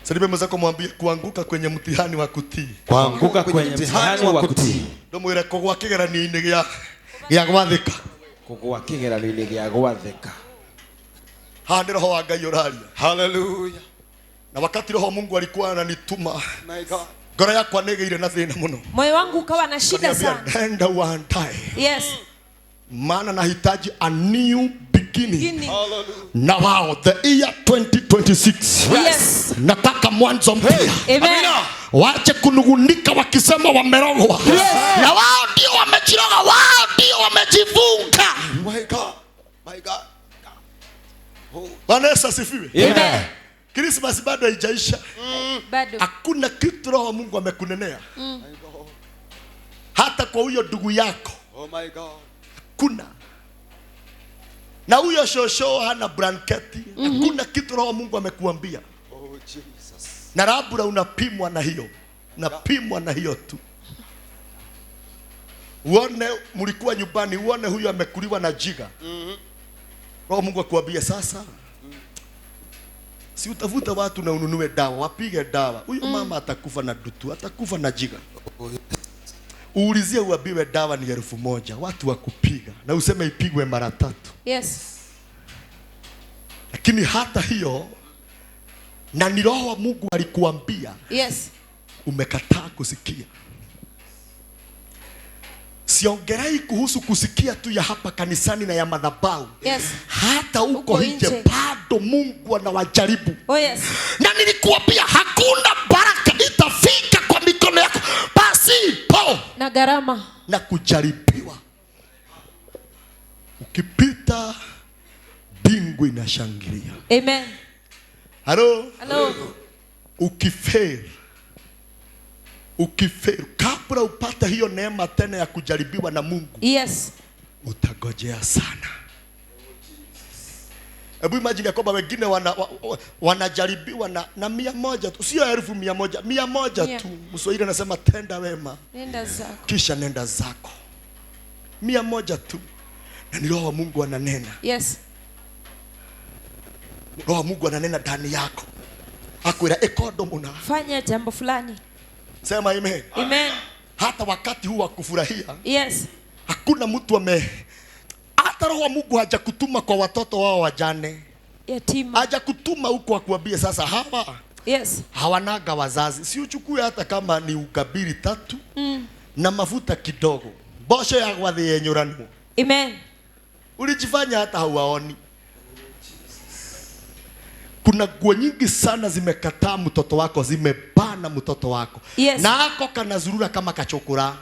Sasa nimemweza mwambie kuanguka kwenye mtihani wa kutii. Kuanguka kwenye mtihani wa kutii. Ndio mwire kugwa kigeranio-inĩ gĩa gwathĩka. Kugwa kigeranio-inĩ gĩa gwathĩka. Haha nĩ Roho wa Ngai ũraria. Hallelujah. Na wakati Roho Mungu alikuwa ananituma, My God. ngoro yakwa nĩgĩire na thĩna mũno. Moyo wangu ukawa na shida sana. Nenda uandae. Yes. Maana nahitaji a new beginning. Hallelujah. Na wao the year 2026. Yes. Nataka mwanzo mpya. Amen. Waache kunugunika wakisema wamerogwa. Na wao ndio wamejiroga, wao ndio wamejifunga. My God. My God. Oh. Bwana Yesu asifiwe. Amen. Christmas bado haijaisha. Bado. Hakuna kitu Roho wa Mungu amekunenea. My God. Hata kwa huyo ndugu yako. Oh my God. Hakuna. Na huyo shosho hana blanketi. Hakuna kitu Roho wa Mungu amekuambia. Oh Jesus. Na labda unapimwa na hiyo. Unapimwa na hiyo tu. Uone mlikuwa nyumbani, uone huyo amekuliwa na jiga. Roho wa Mungu akuambia sasa. Si utafuta watu na ununue dawa, wapige dawa. Huyo mama atakufa na dutu, atakufa na jiga. Uulizie uambiwe dawa ni 1,000, watu wa kupiga. Na useme ipigwe mara 3. Yes. Lakini hata hiyo na ni Roho wa Mungu alikuambia. Yes. Umekataa kusikia. siongelei kuhusu kusikia tu ya hapa kanisani na ya madhabahu. Yes. Hata huko nje bado Mungu anawajaribu. Oh yes. Na nilikuambia hakuna baraka itafika kwa mikono yako pasipo na gharama na kujaribiwa. Ukipita bingu inashangilia. Amen. Hello? Hello. Ukifeli kabla upate hiyo neema tena ya kujaribiwa na Mungu. Yes. Utagojea sana. Hebu imagine ya kwamba wengine wanajaribiwa na 100 tu, sio 1,100, 100 tu. Mswahili anasema tenda wema, nenda zako, kisha nenda zako. 100 tu. Na ni Roho wa Mungu ananena. Yes. Roho wa Mungu ananena ndani yako. Akwira ekodo muna. Fanya jambo fulani. Sema amen. Amen. Hata wakati huu wa kufurahia. Yes. Hakuna mtu hata Roho wa Mungu hajakutuma kwa watoto wao wajane. Yatima. Hajakutuma huko akuambie sasa hawa. Yes. Hawanaga wazazi. Si uchukue hata kama ni ukabiri 3 na mafuta kidogo. Bosho ya wadhi yenyurani. Amen. Ulijifanya hata hauwaoni. Kuna nguo nyingi sana zimekataa mtoto wako, zimebana mtoto wako. Yes. Na ako kanazurura kama kachokora.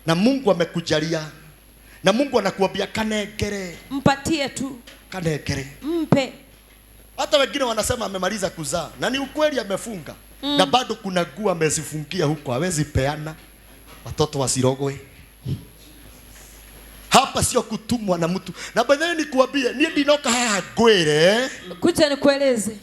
Na Mungu amekujalia. Na Mungu anakuambia kanegere. Mpatie tu. Kanegere. Mpe. Hata wengine wanasema amemaliza kuzaa. Na ni ukweli amefunga. Na bado kuna nguo amezifungia huko, hawezi peana. Watoto wasirogwe. Hapa sio kutumwa na mtu. Na baadaye nikuambie, ni ndinoka haha gwire. Kuja nikueleze.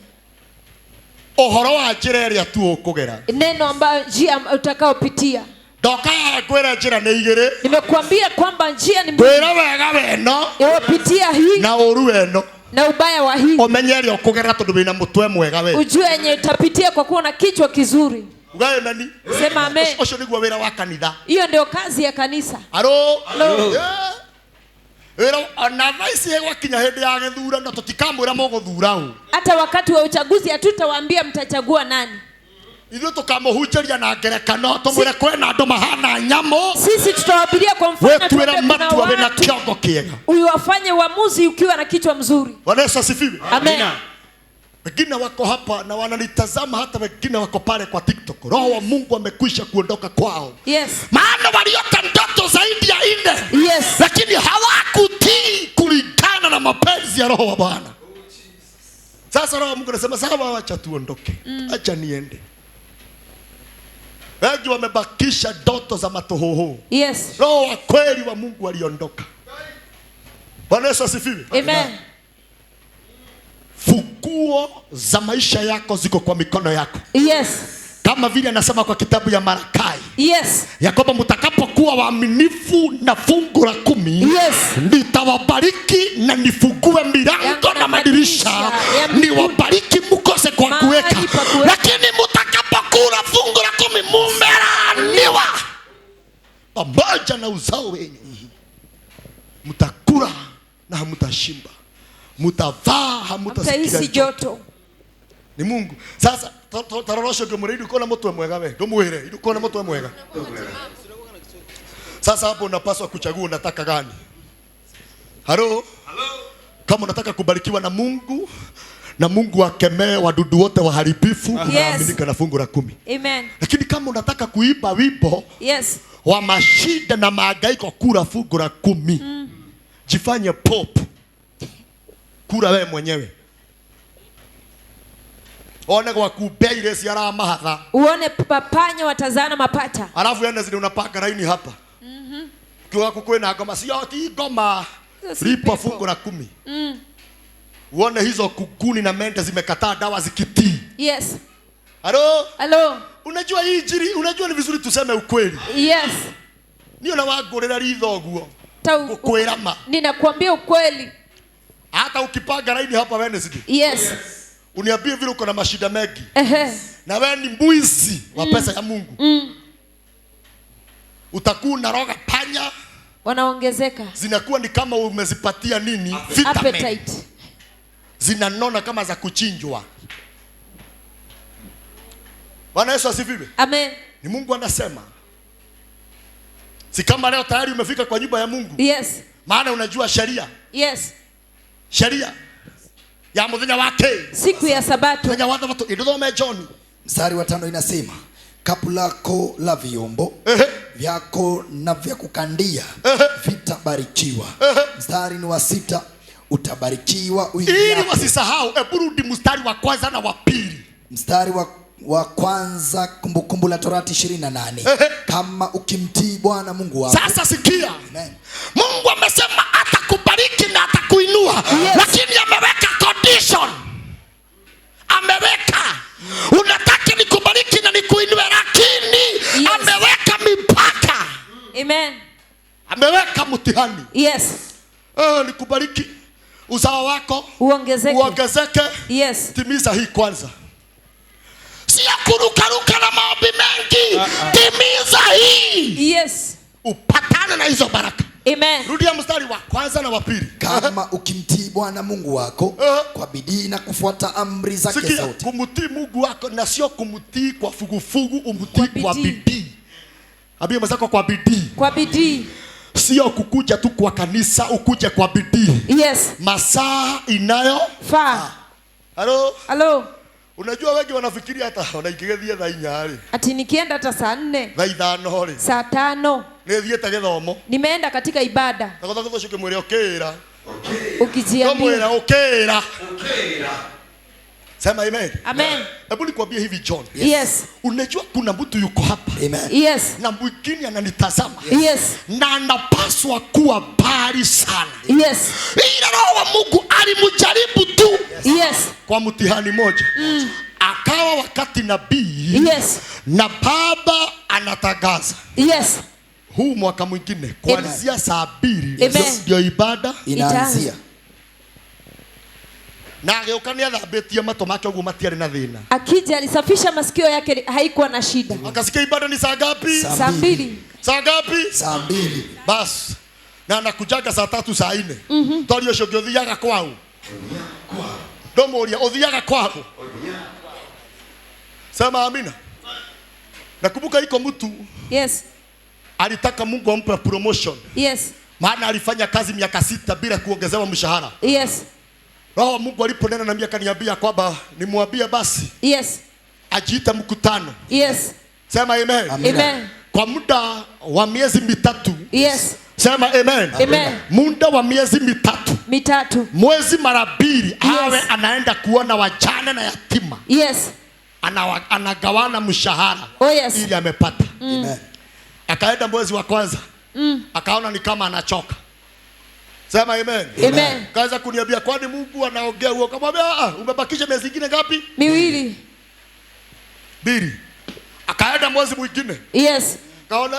Ohoro wa njira ria tu ukugera. Neno ambayo njia utakaopitia. Ndoka haha gwira njira ni igire. Nimekuambia kwamba njia ni gwira wega weno. Upitia hii. Na uru weno. Na ubaya wa hii. Umenyeri ukugera tondu wina mutwe mwega we. Ujue yenye utapitia kwa kuwa na kichwa kizuri. Ugaye nani? Sema amen. Osho niguo wira wa kanitha. Hiyo ndio kazi ya kanisa. Halo? Hello. Yeah. Na vaisi hewa kinya hende ya gethura na tutikamwira muguthura u. Hata wakati wa uchaguzi hatutawaambia mtachagua nani. Ithuĩ tukamuhunjĩria na ngerekano tumwĩre kwĩna andũ mahana nyamũ. Sisi tutawahubiria kwa mfano wĩtuĩre matua wĩna kĩongo kĩega. Uiwafanye uamuzi ukiwa na kichwa mzuri. Bwana Yesu asifiwe. Amen. Wengine wako hapa na wananitazama, hata wengine wako pale kwa TikTok. Roho wa Mungu amekwisha kuondoka kwao. Yes. Maana waliota ndoto zaidi ya 4. Yes. Lakini hawakutii kulingana na mapenzi ya Roho wa Bwana. Sasa Roho wa Mungu anasema sawa, acha tuondoke. Acha niende. Wengi wamebakisha ndoto za matohoho. Yes. Roho wa kweli wa Mungu aliondoka. Bwana Yesu asifiwe. Amen. Funguo za maisha yako ziko kwa mikono yako. Yes. Kama vile anasema kwa kitabu ya Malakai. Yes. Ya kwamba mtakapokuwa waaminifu na fungu la 10, yes, nitawabariki na nifungue milango na madirisha, niwabariki mkose kwa kuweka. Lakini mtakapokula fungu la 10 mumelaaniwa pamoja na uzao wenu. Mtakula na hamtashiba, mtavaa hamtasikia joto. Ni Mungu. Sasa tarorosho gemuridi uko na mtu mwega we. Ndomuhere, uko na mtu mwega. Sasa hapo unapaswa kuchagua unataka gani? Halo? Kama unataka kubarikiwa na Mungu, na Mungu akemee wadudu wote waharibifu, unaaminika na fungu la 10. Amen. Lakini kama unataka kuiba wimbo, yes, wa mashida na mahangaiko, kula fungu la 10. Jifanye pop. Kula wewe mwenyewe. One kwa kubea ile siara mahatha. Uone papanya watazana mapata. Alafu yenda zile unapaka laini hapa. Kwa kukwena ngoma sio ti ngoma. Lipo fungu la 10. Uone hizo kukuni na mente zimekataa dawa zikitii. Yes. Halo? Halo. Unajua hii jiri, unajua ni vizuri tuseme ukweli. Yes. Niyo na wagorera rithoguo. Kukwirama. Ninakuambia ukweli. Hata ukipanga laini hapa Wednesday. Yes. Uniambie vile uko na mashida mengi. Na wewe ni mwizi wa pesa ya Mungu. Utakuwa unaroga panya. Wanaongezeka. Zinakuwa ni kama umezipatia nini? Vitamin. Appetite. Zinanona kama za kuchinjwa. Bwana Yesu asifiwe. Amen. Ni Mungu anasema. Si kama leo tayari umefika kwa nyumba ya Mungu. Yes. Maana unajua sheria. Yes. Sheria ya muthenya wake. Siku ya Sabato. Muthenya wa Sabato. Idodome John. Mstari wa 5 inasema, kapu lako la vyombo vyako na vya kukandia vitabarikiwa. Mstari ni wa 6, utabarikiwa ili wasisahau. Rudi mstari wa kwanza na wa pili. Mstari wa kwanza, Kumbukumbu la Torati 28. Kama ukimtii Bwana Mungu wako. Sasa sikia. Amen. Mungu amesema atakubariki na atakuinua. Yes. Lakini ameweka condition. Ameweka. Unataka nikubariki na nikuinue, lakini yes, ameweka mipaka. Amen. Ameweka mtihani. Yes. Nikubariki, uzao wako uongezeke. Yes. Timiza hii kwanza. Sio kurukaruka na maombi mengi. Timiza hii. Yes. Upatane na hizo baraka. Amen. Rudia mstari wa kwanza na wa pili. Kama ukimtii Bwana Mungu wako kwa bidii na kufuata amri zake zote. Kumtii Mungu wako na sio kumtii kwa fugufugu, umtii kwa bidii. Ambia mzako kwa bidii. Kwa bidii. Sio kukuja tu kwa kanisa, ukuje kwa bidii. Yes. Masaa inayofaa. Halo. Unajua wengi wanafikiria hata wanaikigethia thaa 4. Ati nikienda hata saa 4. Thaa 5. Saa 5. Nethiete githomo. Nimeenda katika ibada. Nagoza guthocoke mwire okira. Ukijiambia okira. Sema amen. Amen. Hebu nikwambie hivi John. Yes. Unajua kuna mtu yuko hapa. Amen. Yes. Na mwingine ananitazama. Yes. Na anapaswa kuwa bari sana. Yes. Ila Roho wa Mungu alimjaribu tu. Yes. Kwa mtihani moja. Akawa wakati nabii. Yes. Na baba anatangaza. Yes. Huu mwaka mwingine kuanzia saa 2 ndio ibada inaanzia. Na geukania thabetie mato make uguo matiari na thina. Akija alisafisha masikio yake, haikuwa na shida. Akasikia ibada ni saa ngapi? Saa 2. Saa ngapi? Saa 2. Bas. Na anakujaga saa 3 saa 4. Torio shogi uthiaga kwao. Ndomoria uthiaga kwao. Sema amina. Nakumbuka iko mtu. Yes. Alitaka Mungu ampe promotion. Yes. Maana alifanya kazi miaka 6 bila kuongezewa mshahara. Yes. Roho Mungu aliponena na mimi akaniambia kwamba nimwambie basi. Yes. Ajiita mkutano. Yes. Sema amen. Amen. Kwa muda wa miezi 3. Yes. Sema amen. Amen. Muda wa miezi 3. Mwezi mara 2 awe anaenda kuona wajane na yatima. Yes. Anagawana mshahara. Oh yes. Ili amepata. Amen. Akaenda mwezi wa kwanza. Akaona ni kama anachoka. Sema amen. Amen. Kaanza kuniambia kwani Mungu anaongea huo? Kamwambia umebakisha miezi mingine ngapi? 2. Akaenda mwezi mwingine. Yes. Kaona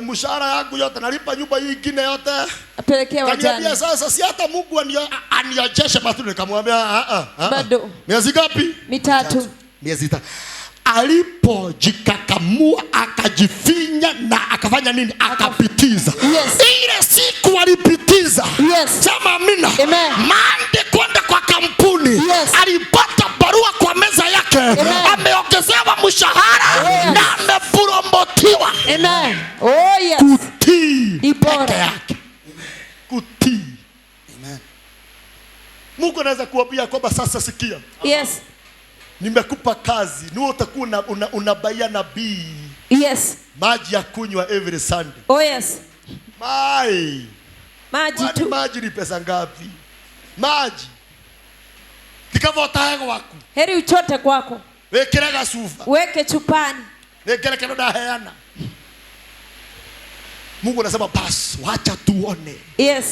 mshahara yangu yote nalipa nyumba hii nyingine yote. Apelekea wajane. Kaniambia sasa si hata Mungu aniajeshe matunda. Nikamwambia bado. Miezi ngapi? 3. Miezi 3. Alipojikakamua akajifinya na akafanya nini? Akapitiza. Yes. Ile siku alipitiza. Yes. Sema amina. Amen. Mande kwenda kwa kampuni. Yes. Alipata barua kwa meza yake. Ameongezewa mshahara. Yes. Na amepromotiwa. Amen. Oh yes. Kutii peke yake. Kutii. Amen. Mungu anaweza kuambia kwamba sasa sikia. Yes. Nimekupa kazi. Ni utakuwa unabaia nabii. Yes. Maji ya kunywa every Sunday. Oh yes. Maji tu. Maji ni pesa ngapi? Maji. Tikavota yangu wako. Heri uchote kwako. Wekeraga sufa. Weke chupani. Wekera kenoda heana. Mungu anasema basi wacha tuone. Yes.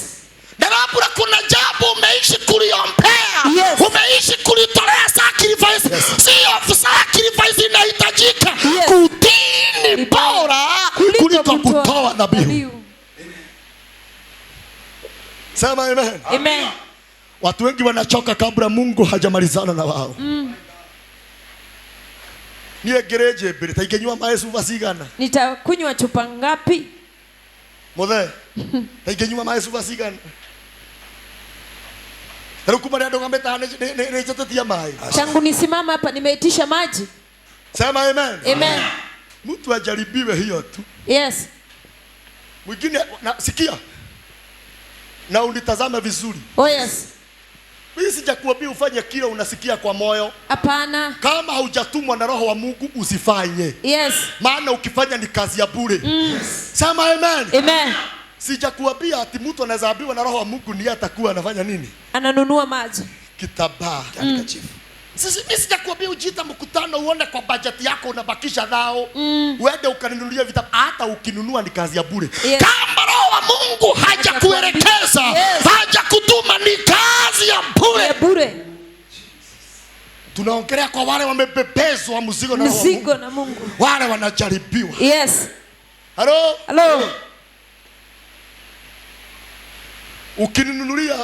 Na labda kuna jambo umeishi kuliombea. Yes. Umeishi kulitolea sacrifice. Yes. Sio sacrifice inahitajika. Yes. Kutii ni bora kuliko kutoa dhabihu. Sema amen. Amen. Watu wengi wanachoka kabla Mungu hajamalizana na wao. Niye gereje mbere taigenywa maesu vasigana. Nitakunywa chupa ngapi? Mothe. Taigenywa maesu vasigana. Tarukubali ndo ngameta ne jotetia mai. Tangu nisimama hapa nimeitisha maji. Sema amen. Amen. Mtu ajaribiwe hiyo tu. Yes. Mwingine sikia. Na unitazame vizuri. Oh yes. Mimi sijakuambia ufanye kile unasikia kwa moyo. Hapana. Kama haujatumwa na Roho wa Mungu usifanye. Yes. Maana ukifanya ni kazi ya bure. Sema amen. Amen. Sijakuambia ati mtu anaweza ambiwa na Roho wa Mungu ni atakuwa anafanya nini? Ananunua maji. Kitambaa katika chifu. Sisi mimi sijakuambia ujiita mkutano uone kwa budget yako unabakisha nao. Uende ukaninunulie vitabu, hata ukinunua ni kazi ya bure. Yes. Kama Roho wa Mungu hajakuelekeza, hajakutuma ni kazi ya bure. Ya bure. Tunaongelea kwa wale wamebebezwa mzigo na Roho wa Mungu. Mzigo na Mungu. Wale wanajaribiwa. Yes. Hello? Hello. Ukininunulia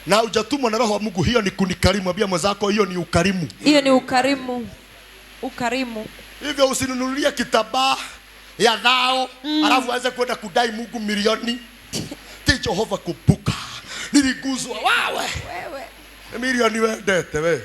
na hujatumwa na Roho wa Mungu, hiyo ni kunikarimu. Ambia mwenzako hiyo ni ukarimu. Hiyo ni ukarimu. Ukarimu. Hivyo usinunulie kitambaa ya dhao alafu aweze kwenda kudai Mungu milioni. Jehova kubuka. Niliguzwa wewe. Milioni wendete wewe.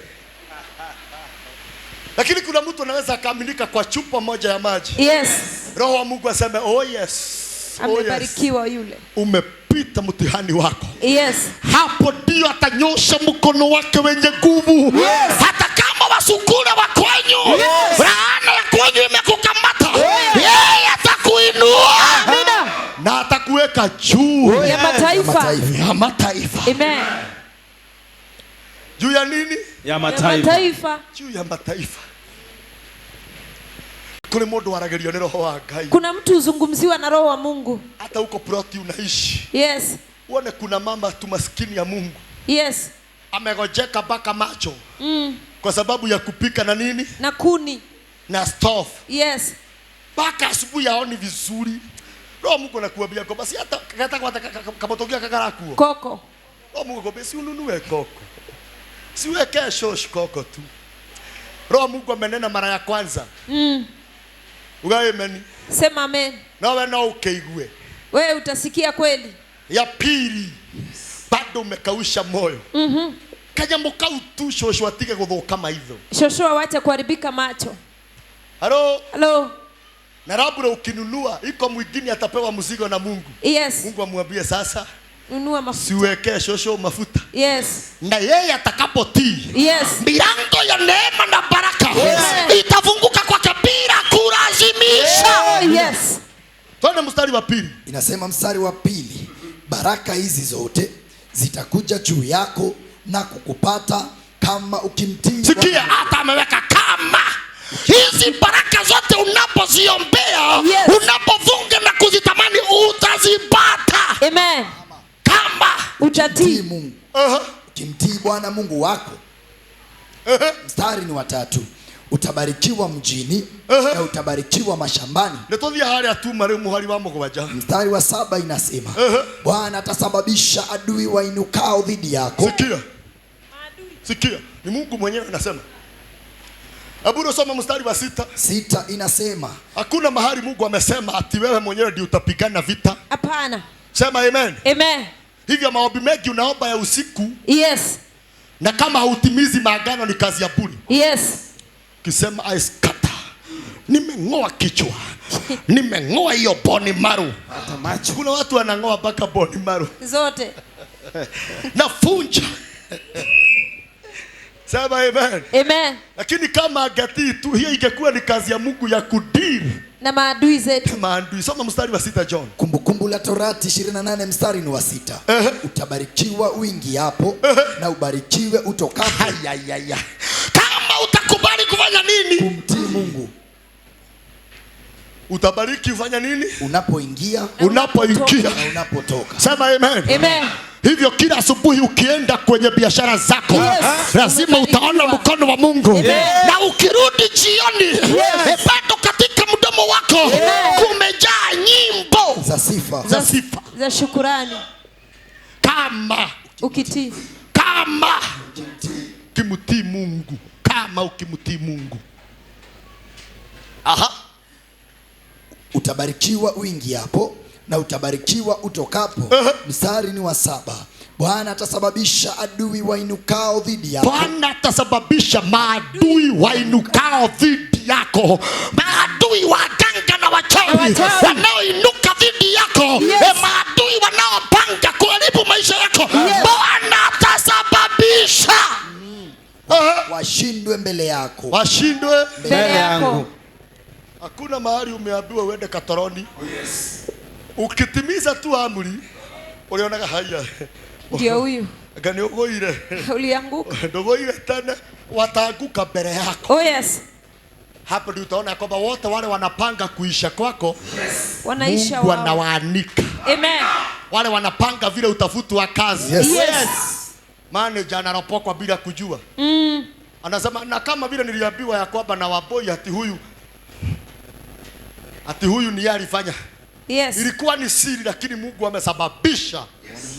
Lakini kuna mtu anaweza akaaminika kwa chupa moja ya maji. Yes. Roho wa Mungu aseme oh yes. Amebarikiwa yule. Umepita mtihani wako. Yes. Hapo ndio atanyosha mkono wake wenye nguvu. Yes. Hata kama wasukuna wa kwenyu, laana ya kwenyu imekukamata. Yeye atakuinua. Amina. Na atakuweka juu ya mataifa. Ya mataifa. Amen. Juu ya nini? Ya mataifa. Juu ya mataifa. Kuna mtu uzungumziwa na Roho wa Mungu. Hata huko ploti unaishi. Yes. Uone kuna mama tu maskini ya Mungu. Yes. Amegojeka mpaka macho. Kwa sababu ya kupika na nini? Na kuni. Na stove. Yes. Mpaka asubuhi haoni vizuri. Roho Mungu anakuambia kwa basi hata kama tokea kakarakuo. Koko. Roho Mungu anakuambia si ununue koko. Siweke shosh koko tu. Roho Mungu amenena mara ya kwanza. Ugawe meni. Sema amen. Na wewe na ukeigue. Wewe utasikia kweli. Ya pili. Bado umekausha moyo. Kaja mukau tu shosho atike guthuka maitho. Shosho waache kuharibika macho. Hello? Hello. Na labda ukinunua iko mwingine atapewa mzigo na Mungu. Yes. Mungu amwambie sasa nunua mafuta. Siweke shosho mafuta. Yes. Na yeye atakapotii. Yes. Milango ya neema na baraka itafunguka kwa kabila kulazimisha. Yes. Twende mstari wa pili. Inasema mstari wa pili, baraka hizi zote zitakuja juu yako na kukupata kama ukimtii. Sikia, hata ameweka kama. Hizi baraka zote unapoziombea, unapofunga na kuzitamani utazipata. Amen. Kama utatii Mungu. Ukimtii Bwana Mungu wako. Mstari ni wa 3. Utabarikiwa mjini na utabarikiwa mashambani. Mstari wa 7 inasema Bwana atasababisha adui wainukao dhidi yako. Sikia, ni Mungu mwenyewe anasema. Abudo soma mstari wa 6. 6 inasema hakuna mahali Mungu amesema ati wewe mwenyewe ndio utapigana vita. Hapana. Sema amen. Amen. Hivyo maombi mengi unaomba ya usiku. Yes. Na kama hautimizi maagano ni kazi ya bure. Yes. Kisema aiskata. Nimeng'oa kichwa. Nimeng'oa hiyo boni maru. Kuna watu wanang'oa mpaka boni maru zote. Nafunja. Sema amen. Amen. Lakini kama agati tu hiyo ingekuwa ni kazi ya Mungu ya kudiri na maadui zetu. Maadui. Soma mstari wa 6 John. Kumbukumbu la Torati 28 mstari ni wa 6. Utabarikiwa wingi hapo na ubarikiwe utokapo. Kama utakubali kufanya nini? Kumtii Mungu. Utabariki ufanya nini? Unapoingia, unapoingia na unapotoka. Sema amen. Amen. Hivyo kila asubuhi ukienda kwenye biashara zako, lazima utaona mkono wa Mungu. Na ukirudi jioni, bado katika mdomo wako kumejaa nyimbo za sifa. Za sifa. Za shukrani. Kama ukitii. Kama ukimtii Mungu. Kama ukimtii Mungu. Utabarikiwa wingi hapo na utabarikiwa utokapo. Mstari ni wa 7. Bwana atasababisha adui wainukao dhidi yako. Bwana atasababisha maadui wainukao dhidi yako. Maadui waganga na wachawi wanaoinuka yako, maadui wanaopanga kuharibu maisha yako, Bwana atasababisha washindwe mbele yako. Washindwe mbele yako. Hakuna mahali umeambiwa uende Katoroni. Ukitimiza tu amri, ulionaga haya. Ndio huyu. Gani ugoire? Ulianguka. Ndogoire tena wataanguka mbele yako. Oh yes. Hapo ndio utaona kwamba wote wale wanapanga kuisha kwako, wanaisha Mungu anawaanika. Amen. Wale wanapanga vile utafutwa kazi. Yes. Manager anaropokwa bila kujua. Anasema na kama vile niliambiwa ya kwamba na Waboi ati huyu ni yeye alifanya. Yes. Ilikuwa ni siri lakini Mungu amesababisha.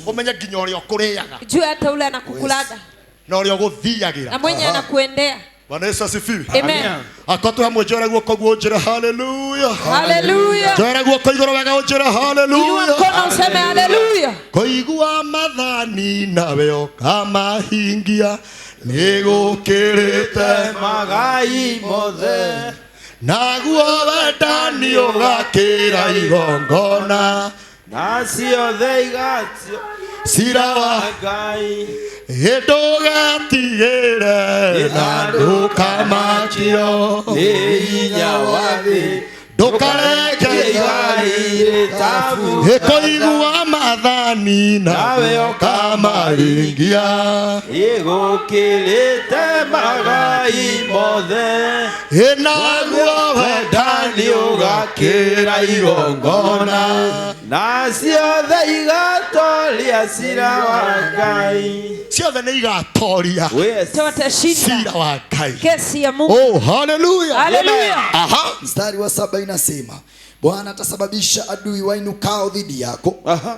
Umenya ginyorio kureaga. Juu hata ule anakukulaga. Na ule guthiagira. Na mwenye anakuendea. Bwana Yesu asifiwe. Amen. Akoto hamwe jora guoko guojera hallelujah. Hallelujah. Jora guoko igoro wega ojera hallelujah. Inua mkono useme hallelujah. Koigua mathani nawe kama hingia nigukirite magai mothe naguo wendani ugakira igongona nacio theigatio cira wa Ngai ndugatigire na ndukamakio hinya wa thĩ ndukareke Ngai tabu koigua mathani nawe ukamaringia igukirite magai mothe naguo wendani ugakira igongona nacio thĩ igatoria cira wa Ngai ciothe nĩ igatoria cira wa Ngai. Kesi ya Mungu. Oh, hallelujah. Hallelujah. Aha. Mstari wa 7 inasema, Bwana atasababisha adui wainukao dhidi yako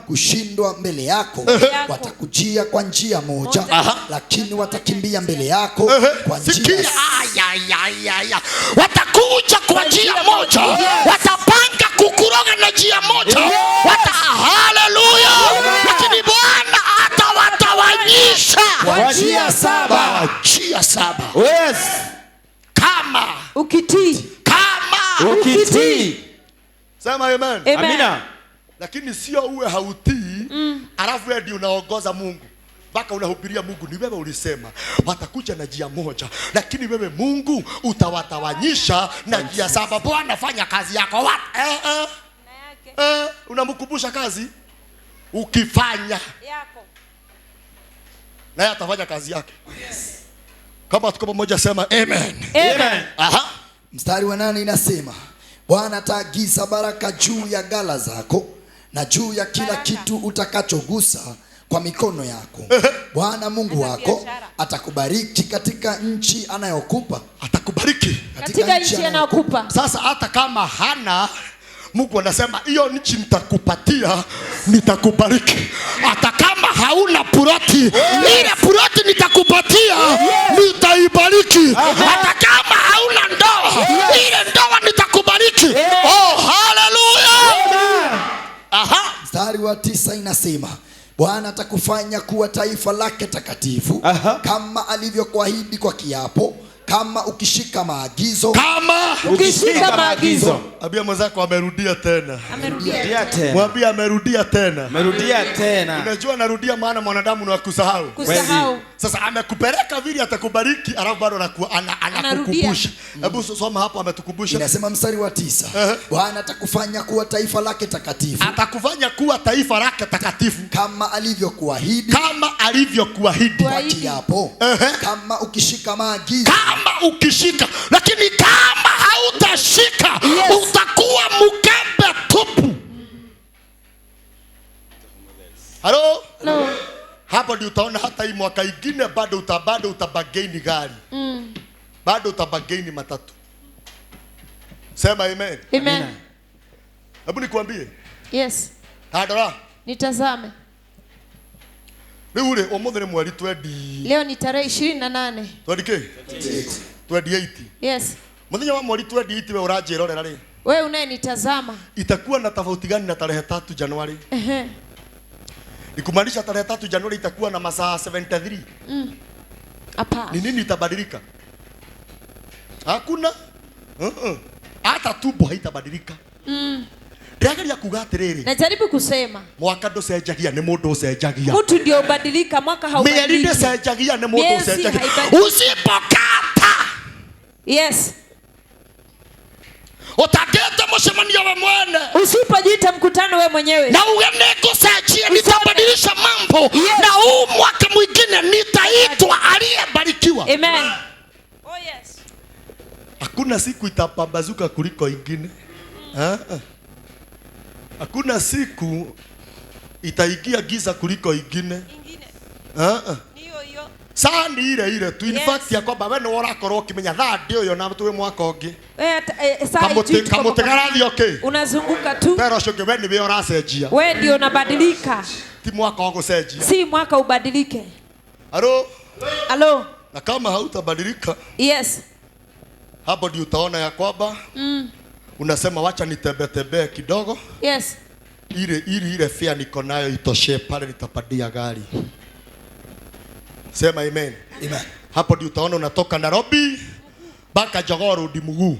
kushindwa mbele yako. Watakujia kwa njia moja, lakini watakimbia mbele yako kwa njia. Watakuja kwa njia moja, watapanga kukuroga na njia moja. Hallelujah. Lakini Bwana atawatawanyisha kwa njia 7. Njia 7. Yes. Kama ukitii. Sema amen. Amina. Lakini sio uwe hautii, alafu wewe ndio unaongoza Mungu. Baka unahubiria Mungu, ni wewe ulisema watakuja na njia moja, lakini wewe Mungu utawatawanyisha na njia 7. Bwana fanya kazi yako. What? Unamkumbusha kazi ukifanya Yako. naye atafanya kazi yake. Kama tuko pamoja sema amen. Amen. Aha. Mstari wa 8 inasema, Bwana ataagiza baraka juu ya ghala zako na juu ya kila kitu utakachogusa kwa mikono yako. Bwana Mungu wako atakubariki katika nchi anayokupa. Atakubariki Katika nchi anayokupa. Sasa hata kama hana, Mungu anasema hiyo nchi nitakupatia, nitakubariki. Hata kama hauna ploti, ile ploti nitakupatia, nitaibariki. Hata kama hauna ndoa, ile ndoa nitakubariki. Oh, hallelujah. Aha. Mstari wa 9 inasema, Bwana atakufanya kuwa taifa lake takatifu, kama alivyokuahidi kwa kiapo, kama ukishika maagizo. Kama ukishika maagizo. Abia mwenzako amerudia tena. Amerudia tena. Mwambie amerudia tena. Amerudia tena. Unajua narudia maana mwanadamu ni wa kusahau. Kusahau. Sasa amekupeleka vile atakubariki, alafu bado anakukumbusha. Hebu soma hapo, ametukumbusha. Inasema mstari wa 9, Bwana atakufanya kuwa taifa lake takatifu. Atakufanya kuwa taifa lake takatifu. Kama alivyokuahidi. Kama alivyokuahidi kwa kiapo. Kama ukishika maagizo. Kama ukishika, lakini kama hautashika, utakuwa mkembe tupu. Halo? No. Hapo ndio utaona hata hii mwaka ingine bado utabagaini gari. Bado utabagaini matatu. Sema amen. Amen. Hebu nikwambie. Yes. Hadara. Nitazame. Ule omothe ni mweri 20. Leo ni tarehe 28. 28. Yes. Muthenya wa mweri 28 wewe urajirorera ri. Wewe unayenitazama. Itakuwa na tofauti gani na tarehe 3 Januari? Nikumaanisha tarehe 3 Januari itakuwa na masaa 73. Hapa. Ni nini itabadilika? Hakuna. Hata tumbo haitabadilika. Ndiageria kuga atiriri. Najaribu kusema Mwaka nducenjagia ni mundu ucenjagia. mtu ndio ubadilika, mwaka haubadiliki. Mieri nducenjagia ni mundu Miezi ucenjagia. haibadiliki. Usipokata. Yes. Utageta mshemanio wa mwene. Usipojiita mkutano wewe mwenyewe. Na ugene kusajia nitabadilisha mambo. Yes. Na huu mwaka mwingine nitaitwa aliyebarikiwa. Amen. Oh yes. Hakuna siku itapambazuka kuliko ingine. Hakuna siku itaingia giza kuliko ingine. Niyo hiyo. Saa ni ile tu. In fact ya kwamba wewe ũrakorwo ukimenya thaa ndio yo na tuwe mwaka ũngĩ. Kamũtegarathi okay. Unazunguka tu. Pero shoke wewe niwe ũracenjia. Wewe ndio unabadilika. Ti mwaka wa gũcenjia. Si mwaka ubadilike. Halo? Na kama hautabadilika. Yes. Hapo ndio utaona ya kwamba unasema wacha nitembee kidogo. Yes. Ile fare niko nayo itoshe pale nitapadia gari. Sema amen. Amen. Hapo ndio utaona unatoka Nairobi mpaka Jogoo Road mguu.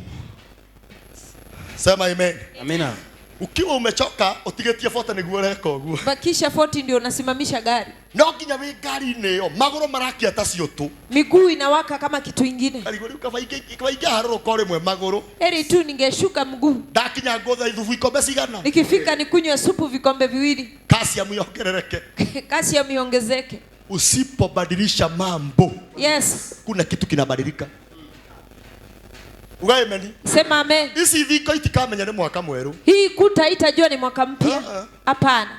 Sema amen. Amina. Ukiwa umechoka utigetie 40 niguo reka uguo. Bakisha 40 ndio unasimamisha gari. No nginya we gari neyo magoro marakia tasio tu. Miguu inawaka kama kitu kingine. Kaligori ukavaingia haroro kore mwe magoro. Eri tu ningeshuka mguu. Ndakinya ngotha ithubu ikombe cigana. Nikifika nikunywe supu vikombe viwili. Kasi ya miongerereke. Kasi ya miongezeke. Usipobadilisha mambo. Yes. Kuna kitu kinabadilika. Ugaimeni. Sema amen. Isi thiko itikamenya ni mwaka mweru. Hii kuta itajua ni mwaka mpya. Hapana.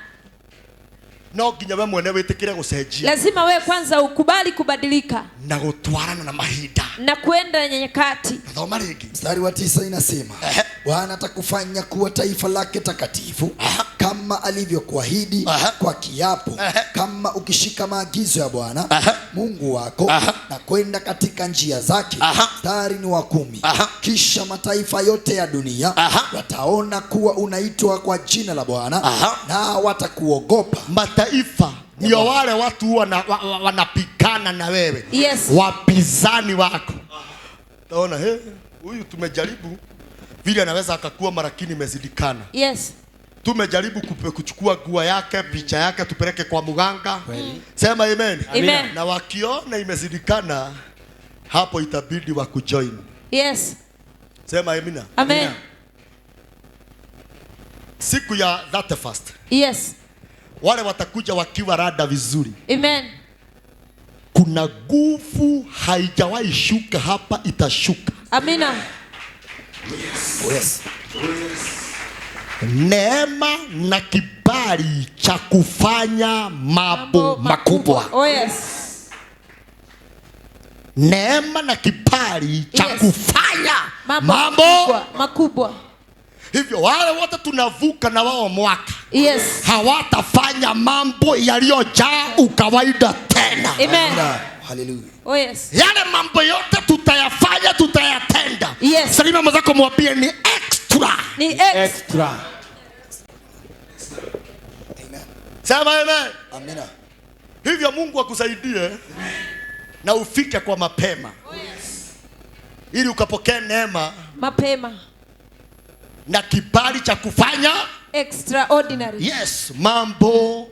No nginya we mwene witikire gucenjia. Lazima wewe kwanza ukubali kubadilika Na gutwarana na mahinda. na kwenda nyakati. Thoma ringi. Mstari wa 9 inasema Bwana atakufanya kuwa taifa lake takatifu kama alivyokuahidi kwa kiapo, kama ukishika maagizo ya Bwana Mungu wako na kwenda katika njia zake. Mstari ni wa 10. Kisha mataifa yote ya dunia wataona kuwa unaitwa kwa jina la Bwana na watakuogopa. Mataifa ndio wale watu wanapigana na wewe. Yes. Wapinzani wako. Taona huyu tumejaribu vile anaweza akakuwa marakini imezidikana. Yes. Tumejaribu kuchukua gua yake, picha yake tupeleke kwa muganga. Sema amen. Amen. Na wakiona imezidikana hapo itabidi wakujoin. Yes. Sema amina. Amen. Siku ya 31st. Yes. Wale watakuja wakiwa rada vizuri. Amen. Kuna nguvu haijawahi shuka hapa itashuka. Amina. Yes. Neema na kibali cha kufanya mambo makubwa. Oh yes. Neema na kibali cha kufanya mambo makubwa. Hivyo wale wote tunavuka na wao mwaka. Yes. Hawatafanya mambo yaliyojaa ukawaida tena. Amen. Hallelujah. Oh yes. Yale mambo yote tutayafanya, tutayatenda. Yes. Salima mwenzako mwambie ni extra. Ni extra. Amen. Sema amen. Amina. Hivyo Mungu akusaidie na ufike kwa mapema. Oh yes. Ili ukapokee neema Mapema. na kibali cha kufanya Extraordinary. yes, mambo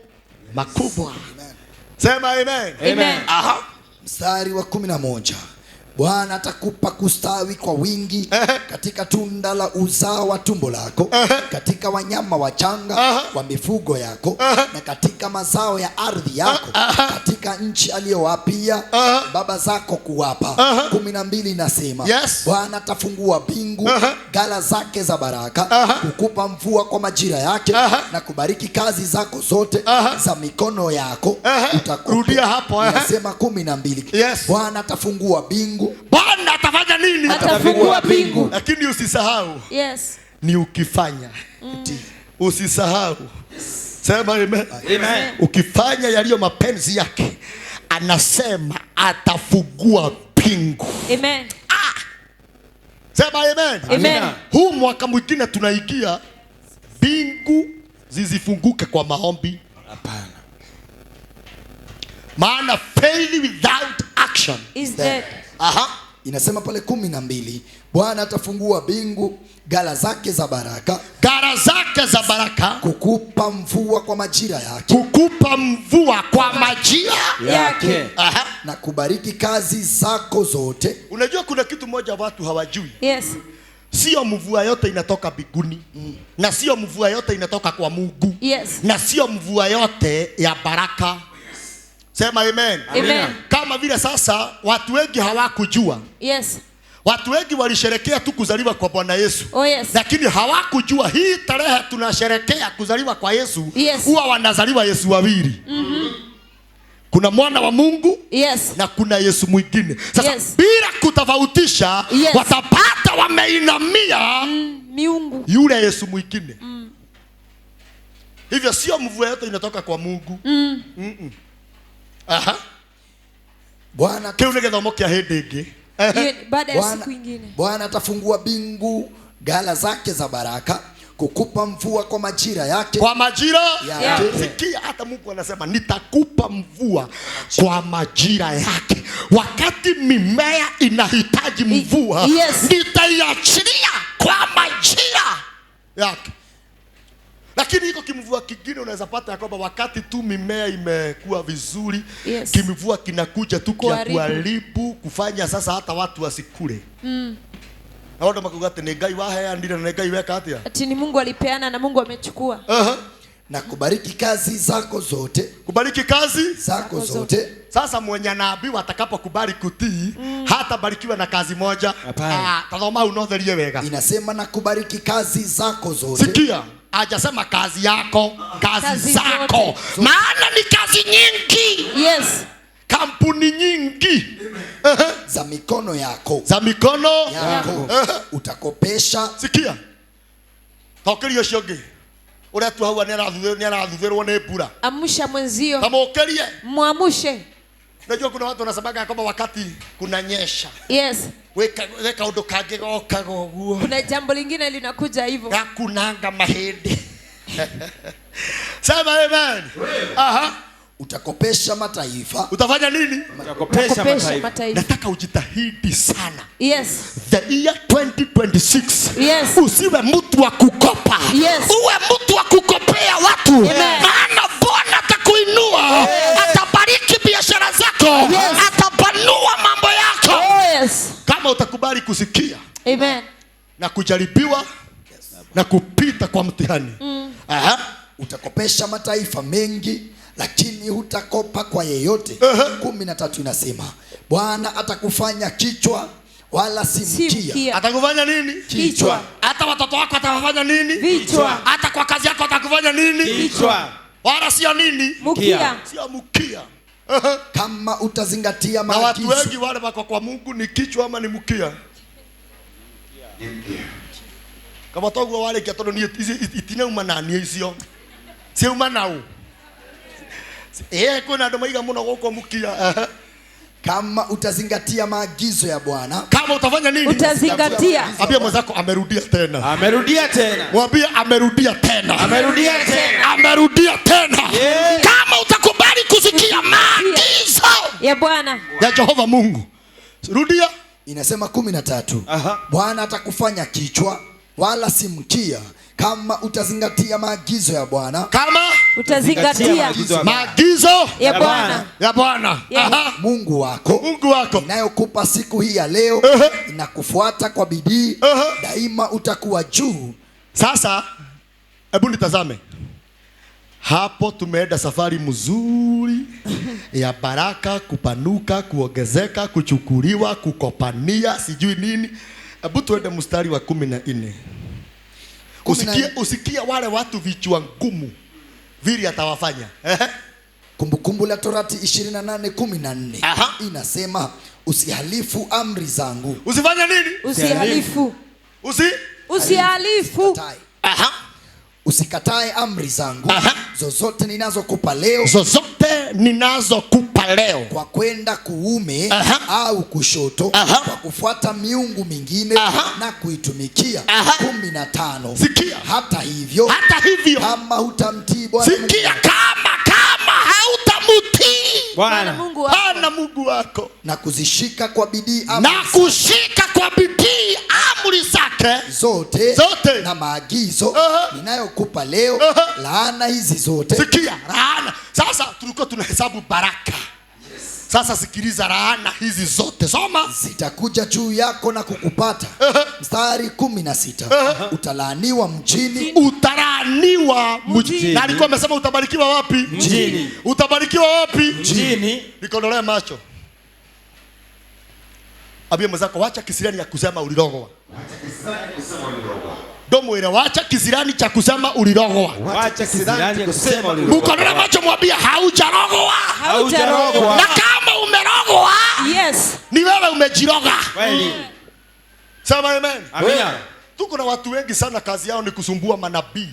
makubwa. Amen. Sema amen. Amen. Aha. Mstari wa 11. Bwana atakupa kustawi kwa wingi katika tunda la uzao wa tumbo lako, katika wanyama wachanga wa mifugo yako, na katika mazao ya ardhi yako, katika nchi aliyowapia baba zako kuwapa. 12 inasema Bwana atafungua mbingu ghala zake za baraka, kukupa mvua kwa majira yake, na kubariki kazi zako zote za mikono yako. Rudia hapo. Inasema 12. Bwana atafungua mbingu. Bwana atafanya nini? Atafungua mbingu. Lakini usisahau. Yes. Ni ukifanya. Usisahau. Sema amen. Amen. Ukifanya yaliyo mapenzi yake, anasema atafungua mbingu. Amen. Sema amen. Amen. Huu mwaka mwingine tunaingia, mbingu zizifunguke kwa maombi. Hapana. Maana faith without action Is dead. aha Inasema pale 12, Bwana atafungua mbingu, ghala zake za baraka, gara zake za baraka, kukupa mvua kwa majira yake, kukupa mvua kwa majira yake. Aha. na kubariki kazi zako zote. Unajua kuna kitu moja watu hawajui. Yes. Sio mvua yote inatoka mbinguni. Na sio mvua yote inatoka kwa Mungu. Yes. Na sio mvua yote ya baraka. Sema amen. Amen. Kama vile sasa watu wengi hawakujua. Yes. Watu wengi walisherekea tu kuzaliwa kwa Bwana Yesu. Oh yes. Lakini hawakujua hii tarehe tunasherekea kuzaliwa kwa Yesu. Yes. Huwa wanazaliwa Yesu wawili. Kuna mwana wa Mungu. Yes. Na kuna Yesu mwingine. Sasa Yes. bila kutofautisha, Yes. watapata wameinamia Miungu. yule Yesu mwingine. Hivyo sio mvua yote inatoka kwa Mungu. Aha. Bwana Kile ungethomo kia hindingi. Baada ya siku nyingine. Bwana atafungua mbingu, ghala zake za baraka, kukupa mvua kwa majira yake. Kwa majira yake. Sikia, hata Mungu anasema nitakupa mvua kwa majira yake. Wakati mimea inahitaji mvua, Yes. nitaiachilia kwa majira yake. Lakini iko kimvua kingine unaweza pata ya kwamba wakati tu mimea imekuwa vizuri, Yes. kimvua kinakuja tu kia Kuharibu. kuharibu, kufanya sasa hata watu wasikule. Na watu makugate ni Ngai waheanire na Ngai weka atia. Ati ni Mungu alipeana na Mungu amechukua. Na kubariki kazi zako zote. Kubariki kazi Zako zote. Sasa mwenye anaambiwa atakapokubali kutii, hata barikiwa na kazi moja. Hapana. Tazama unotherie wega. Inasema na kubariki kazi zako zote. Sikia, hajasema kazi yako, kazi Kazi zako. zote. Maana ni kazi nyingi. Yes. Kampuni nyingi. Za mikono yako. Za mikono Yako. Utakopesha. Sikia. Tokerio ciongi. Ura tu hawa ni arathutherwo ni mbura. Amsha mwenzio. Tamukerie. Muamushe. Unajua kuna watu wanasemaga kwamba wakati kunanyesha, Yes. weka undu kangi goka goguo. Kuna jambo lingine linakuja hivyo. Gakunanga mahindi. Sema amen. Aha. Utakopesha mataifa. Utafanya nini? Utakopesha mataifa. Nataka ujitahidi sana. Yes. The year 2026. Yes. Usiwe mtu wa kukopa. Yes. Uwe mtu wa kukopea watu. Amen. Maana Bwana atakuinua. Atabariki biashara zako. Yes. Atapanua mambo yako. Oh yes. Kama utakubali kusikia Amen. na kujaribiwa na kupita kwa mtihani. Aha. Utakopesha mataifa mengi, lakini hutakopa kwa yeyote. 13 inasema Bwana atakufanya kichwa wala si mkia. Mkia. Atakufanya nini? Kichwa. Hata watoto wako atakufanya nini? Vichwa. Hata kwa kazi yako atakufanya nini? Kichwa. Wala sio nini? Mkia. Sio mkia. Kama utazingatia Na watu maagizo. wengi wale wako kwa Mungu ni kichwa ama ni mkia? Kama togo wale kiatono ni itina umanani icio. Si umanau. Kuna ndo maiga muno goko mkia. Kama utazingatia maagizo ya Bwana. Kama utafanya nini? Utazingatia. Ambia mwenzako amerudia tena. Amerudia tena. Mwambie amerudia tena. Amerudia tena. Amerudia tena. Yeah. Kama utakubali kusikia maagizo Ya Bwana. ya Jehova Mungu. Rudia. Inasema 13. Aha. Bwana atakufanya kichwa wala si mkia, kama utazingatia maagizo ya Bwana. Kama Utazingatia maagizo ya Bwana. ya Bwana. Yeah. Aha. Mungu wako. Mungu wako. Inayokupa siku hii ya leo. Inakufuata kwa bidii. Daima utakuwa juu. Sasa hebu nitazame. Hapo tumeenda safari mzuri ya baraka, kupanuka, kuongezeka, kuchukuliwa, kukopania, sijui nini. Hebu tuende mstari wa 14. Usikia wale watu vichwa ngumu vile atawafanya. Kumbukumbu la Torati 28:14 inasema usihalifu amri zangu. Usifanye nini? Usihalifu. Usihalifu. Aha. Usikatae amri zangu. Zozote ninazokupa leo. Zozote ninazokupa leo. Kwa kwenda kuume au kushoto. Kwa kufuata miungu mingine na kuitumikia. 15. Sikia. Hata hivyo. Kama hutamtii Bwana. Sikia, kama hautamtii Bwana Mungu wako. Bwana Mungu wako na kuzishika kwa bidii amri zake zote na maagizo ninayokupa leo. Laana hizi zote, sikia laana. Sasa tulikuwa tunahesabu baraka. Sasa sikiliza laana hizi zote, soma. Zitakuja juu yako na kukupata. Mstari 16. Utalaaniwa mjini. Utalaaniwa mjini. Na alikuwa amesema utabarikiwa wapi? Mjini. Utabarikiwa wapi? Mjini. Nikondolee macho. Abie mwenzako, wacha kisirani ya kusema ulirogwa. Domo ile wacha kisirani cha kusema ulirogwa. Wacha kisirani ya kusema ulirogwa. Mkondolee macho, mwambie haujarogwa. Haujarogwa. Na kama umerogwa, yes, ni wewe umejiroga. Kweli. Sema amen. Amina. Tuko na watu wengi sana kazi yao ni kusumbua manabii.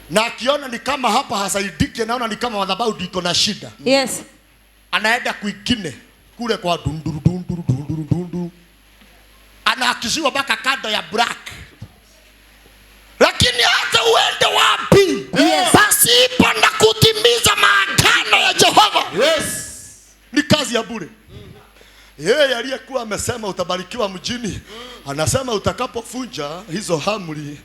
Na akiona ni kama hapa hasaidiki, naona ni kama madhabahu iko na shida. yes, Anaenda kuingine kule kwa dunduru. Anaakishiwa mpaka kando ya black. Lakini hata uende wapi, pasipo na kutimiza maagano ya Jehova, ni kazi ya bure. Yeye aliyekuwa amesema utabarikiwa mjini, anasema utakapofunja hizo amri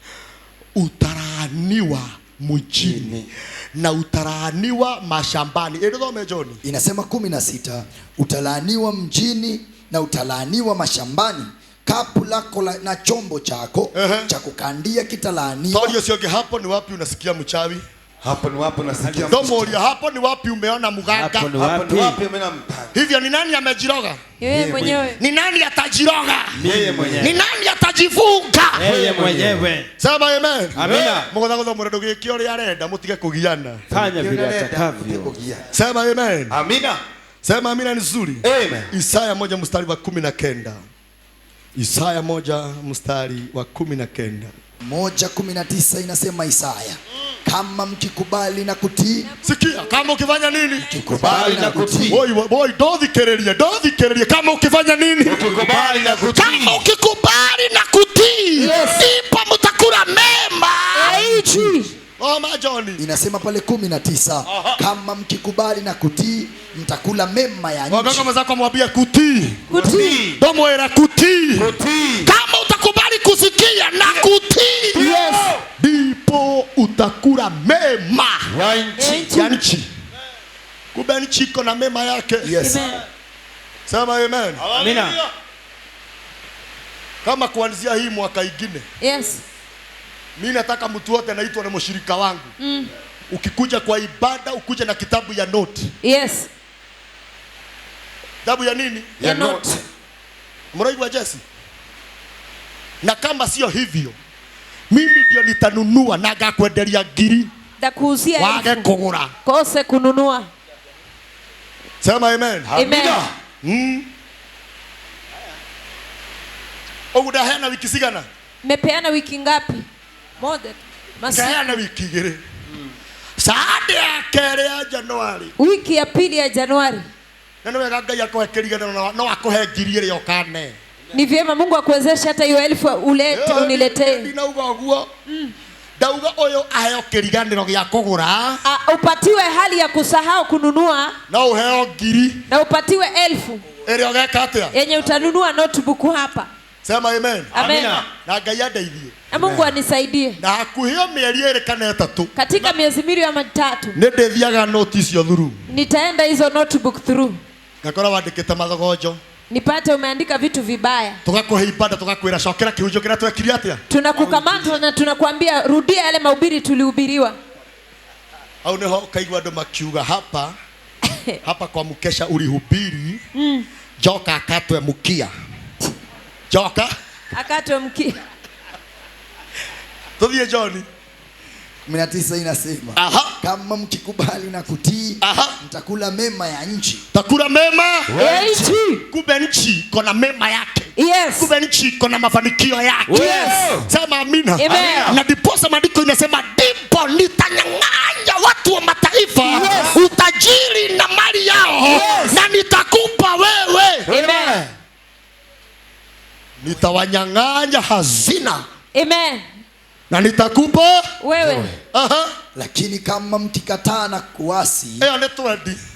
utalaaniwa mjini na utalaaniwa mashambani. Ndio John inasema 16. Utalaaniwa mjini na utalaaniwa mashambani. Kapu lako na chombo chako cha kukandia kitalaaniwa. Paulo sioge hapo ni wapi unasikia mchawi? Hapo ni wapi unasikia? Domoria hapo ni wapi umeona mganga? Hapo ni wapi umeona mganga? Hivyo ni nani amejiroga? yeye mwenyewe. Ni nani atajiroga? Yeye mwenyewe. Ni nani atajifunga? Yeye mwenyewe. Sema amen. Amina. Mugothago murado gikio ri arenda mutige kugiana. Fanya vile atakavyo. Sema amen. Amina. Sema amina ni nzuri. Amen. Isaya 1 mstari wa 19. Isaya 1 mstari wa 19. 1:19 inasema Isaya, kama mkikubali na kutii. Sikia, kama ukifanya nini? Mkikubali na kutii. Boy, dodhikereria. Kama ukifanya nini? Ukikubali na kutii. Kama ukikubali na kutii, ipo mtakula mema. Aichi. Majoni. Inasema pale 19, kama mkikubali na kutii mtakula mema ya nchi. Wakaka mzako mwambie kutii. Kutii. Domo era kutii. Kutii. Kama utakubali kusikia na kutii, ndipo utakula mema ya nchi. Kumbe nchi iko na mema yake. Yes. Amen. Sema amen. Amina. Kama kuanzia hii mwaka ingine, Yes. mimi nataka mtu wote anaitwa na mshirika wangu. Ukikuja kwa ibada ukuje na kitabu ya note. Yes. Kitabu ya nini? Ya note. Mraigwa Jesse. Na kama sio hivyo, mimi ndio nitanunua na ngakwenderia ngiri. Ndakuuzia Wage kugura. kose kununua. Sema amen. Amen. Udahena wiki sigana? Mepeana wiki ngapi? Moja. Kaheana wiki igiri. Saade ya kere ya Januari. Wiki ya pili ya Januari. Na ndio Ngai akohekerigana no akohe ngiri ile yokane. Ni vyema Mungu akuwezeshe hata hiyo 1000 ulete uniletee. Ndinauga guo. Ndauga oyo aheo kiriganiro gya kugura. Upatiwe hali ya kusahau kununua. Na uheo ngiri. Na upatiwe 1000. Ere ogeka atia? Yenye utanunua notebook hapa. Sema amen. Amina. Na Ngai andeithie. Na Mungu anisaidie. Na hakuhio mieri ere kana 3. Katika miezi 2 ama 3. Nindethiaga notice yo through. Nitaenda hizo notebook through. Ngakora wandikite mathogonjo. Nipate umeandika vitu vibaya. Tugakuhe ibada tugakwira cokera kirunjo kira twekire atia? Tunakukamata na tunakuambia rudia yale mahubiri tulihubiriwa. Au neho kaigwa andu makiuga hapa kwa mkesha ulihubiri. Joka akatwe mkia. Joka akatwe mkia. Tuthie John. 19 inasema, kama mkikubali na kutii mtakula mema ya nchi. Takula mema ya nchi. Kumbe nchi kona mema yake. Yes. Kumbe nchi kona mafanikio yake. Yes. Sema amina. Amen. Na diposa maandiko inasema ndipo nitanyang'anya watu wa mataifa utajiri na mali yao na nitakupa wewe. Amen. Nitawanyang'anya hazina. Amen. na nitakupa wewe. Aha. Lakini kama mkikataa na kuasi,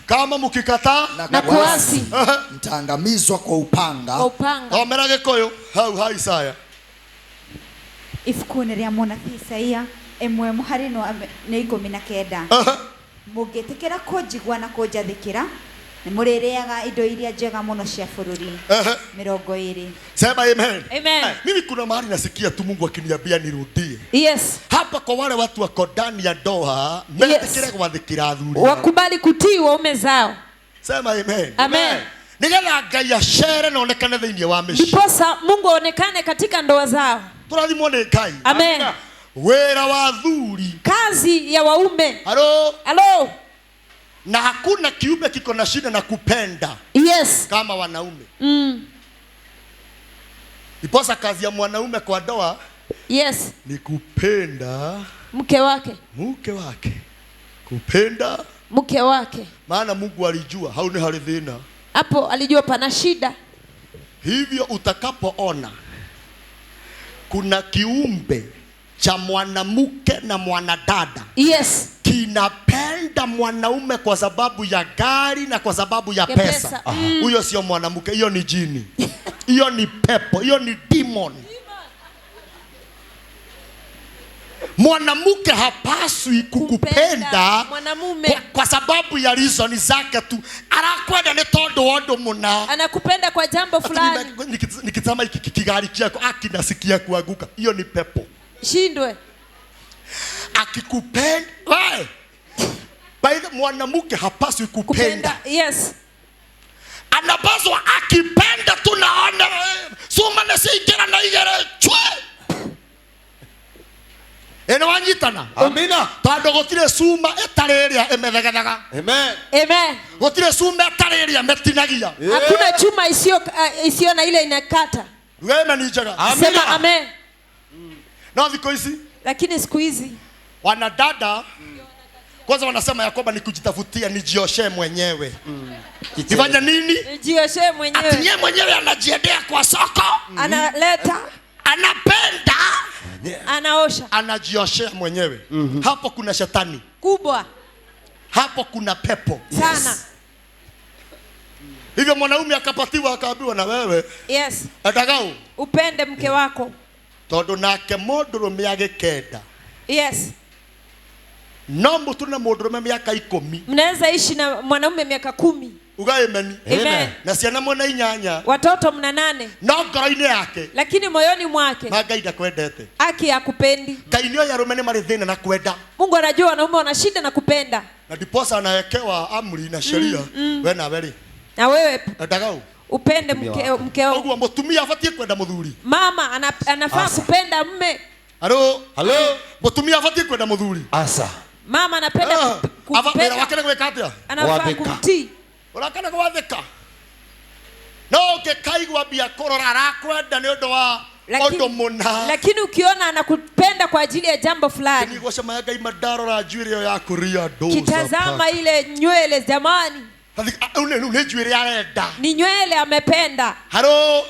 kama mkikataa na kuasi, mtaangamizwa kwa upanga. Kwa upanga. Omerage koyo hau Isaya. Ifuku-inĩ rĩa mũnabii Isaia 1:19 mũngĩtĩkĩra kũnjigua na kũnjathĩkĩra nĩ mũrĩrĩaga indo iria njega mũno cia bũrũri. 20. Sema amen. Amen. Mimi kuna mahali nasikia tu Mungu akiniambia nirudie. Yes. Hapa kwa wale watu wako ndani ya ndoa, metikire kuwathikira athuri. Wakubali kutii waume zao. Sema amen. Amen. Nigetha Ngai acere na onekane thĩinĩ wa mĩciĩ. Ndiposa Mungu aonekane katika ndoa zao. Tũrathimwo nĩ Ngai. Amen. Wĩra wa athuri, kazi ya waume. Halo. Halo. Na hakuna kiumbe kiko na shida na kupenda. Yes. Kama wanaume. Iposa kazi ya mwanaume kwa ndoa. Yes. Ni kupenda mke wake. Mke wake. Kupenda mke wake. Maana Mungu alijua hauni hali dhina. Hapo alijua pana shida. Hivyo utakapoona kuna kiumbe cha mwanamke na mwanadada. Yes. Kinapenda mwanaume kwa sababu ya gari na kwa sababu ya pesa. Huyo sio mwanamke, hiyo ni jini. Hiyo ni pepo, hiyo ni demon. Mwanamke hapaswi kukupenda kwa sababu ya reason zake tu. Anakwenda ni tondo wondo muna. Anakupenda kwa jambo fulani. Nikitama kigari chako akinasikia kuanguka. Hiyo ni pepo. Shindwe. Akikupenda, wewe. Baada mwanamke hapaswi kupenda. Yes. Anapaswa akipenda tu naona suma na sikira na igere chwe. Eno wanyitana. Amina. Tando gotire suma etareria emethegethaga. Amen. Amen. Gotire suma etareria metinagia. Hakuna chuma isio na ile inakata. Wewe ni jaga. Sema amen. Na viko hizi. Lakini siku hizi wanadada kwanza wanasema ya kwamba ni kujitafutia, nijioshe mwenyewe. Ifanya nini? Nijioshe mwenyewe. Ati yeye mwenyewe anajiendea kwa soko. Analeta. Anapenda. Anaosha. Anajioshea mwenyewe. Hapo kuna shetani kubwa. Hapo kuna pepo sana. Yes. Hivyo mwanaume akapatiwa akaambiwa na wewe. Yes. Atagao upende mke wako. Todo nake mũndũrũme agĩkenda. Yes. No mũtu na mũndũrũme miaka 10. Mnaweza ishi na mwanaume miaka 10. Ugaimeni. Amen. Na ciana mwana 8. Watoto mna 8. No ngoro-inĩ yake. Lakini moyoni mwake. Na Ngai ndakwendete. Aki akupendi. Ngai nĩoĩ arũme nĩ marĩ thĩna na kwenda. Mungu anajua wanaume wana shida na kupenda. Na ndiposa anawekewa amri na sheria. Wewe na wewe. Na wewe atagao upende mkeo. Ogwa mutumia afatie kwenda muthuri. Mama anafaa kupenda mume. Halo. Mutumia afatie kwenda muthuri. Asa. Mama anapenda kupenda. Wakene gweka atia? Anafaa kumtii. Urakana gwatheka. No ngekaigwa bia korora arakwenda ni undu wa ondo muna. Lakini ukiona anakupenda kwa ajili ya jambo fulani. Ni gosema Ngai madarora njuire ya kuria doza. Kitazama ile nywele zamani. Ule njuire arenda. Ni nywele amependa. Halo.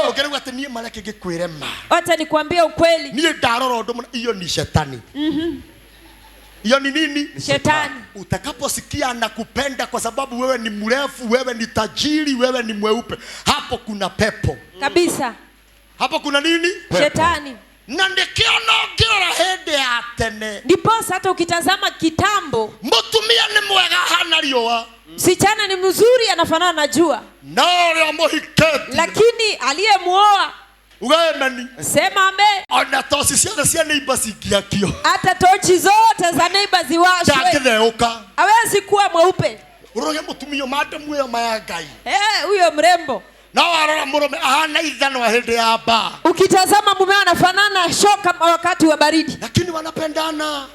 Ukiona ati nie maleke gikwirema. Acha nikwambie ukweli. Nie ndarora ondo muna, hiyo ni shetani. Hiyo ni nini? Shetani. Utakaposikia anakupenda kwa sababu wewe ni mrefu, wewe ni tajiri, wewe ni mweupe, hapo kuna pepo. Kabisa. Hapo kuna nini? Pepo. Shetani. Na ndikiona ngirora hende ya tene. Ndiposa hata ukitazama kitambo, mutumia ni mwega hana riwa. Msichana ni mzuri anafanana na jua. Na leo mohiketi. Lakini aliyemuoa ugaemeni. Sema amen. Ona tosi cia neighbors ikiakio. Hata tochi zote za neighbors ziwashwe. Ndakitheuka. Hawezi kuwa mweupe. Uroge mutumia madam wewe maya Ngai. Huyo mrembo. Na warora murume ahana ithano hende ya ba. Ukitazama mume anafanana shoka wakati wa baridi. Lakini wanapendana.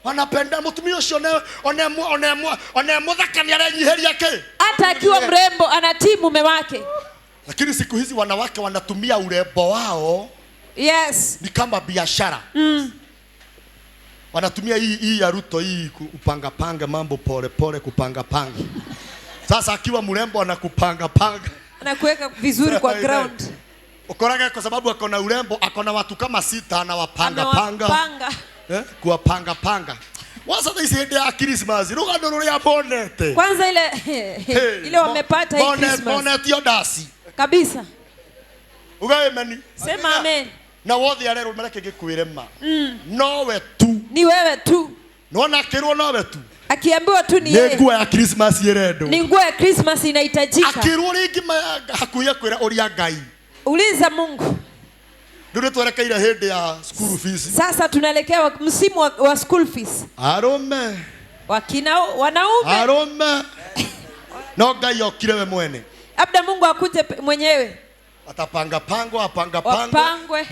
Wanapenda mutumia ucio one muthakani arenyiheria ke. Hata akiwa mrembo anatii mume wake. Lakini siku hizi wanawake wanatumia urembo wao. Yes. Ni kama biashara. Wanatumia hii ya Ruto hii kupanga mambo pole kupanga. Sasa akiwa mrembo anakupanga. Anakuweka vizuri kwa ground. Ukorage kwa sababu akona urembo, akona watu kama 6 na wapanga panga. Kuwapanga panga. Wasa hizi hende ya Christmas. Rugano ruria bonete. Kwanza ile wamepata hii Christmas. Bonete yo dasi. Kabisa. Ugaimeni. Sema amen. Na wothe arero mereke gikwirema. Nowe tu. Ni wewe tu. Nona kirwo nowe tu. Akiambiwa tu ni yeye. Ni nguo ya Christmas yeredo. Ni nguo ya Christmas inahitajika. Akirwo ringi hakuya kwira uria Ngai. Uliza Mungu. Ndio tuelekea hende ya school fees. Sasa tunaelekea msimu wa school fees. Arome. Wanaume. Arome. No Ngai okire we mwene. Labda Mungu akute mwenyewe. Atapanga pango. Wapangwe.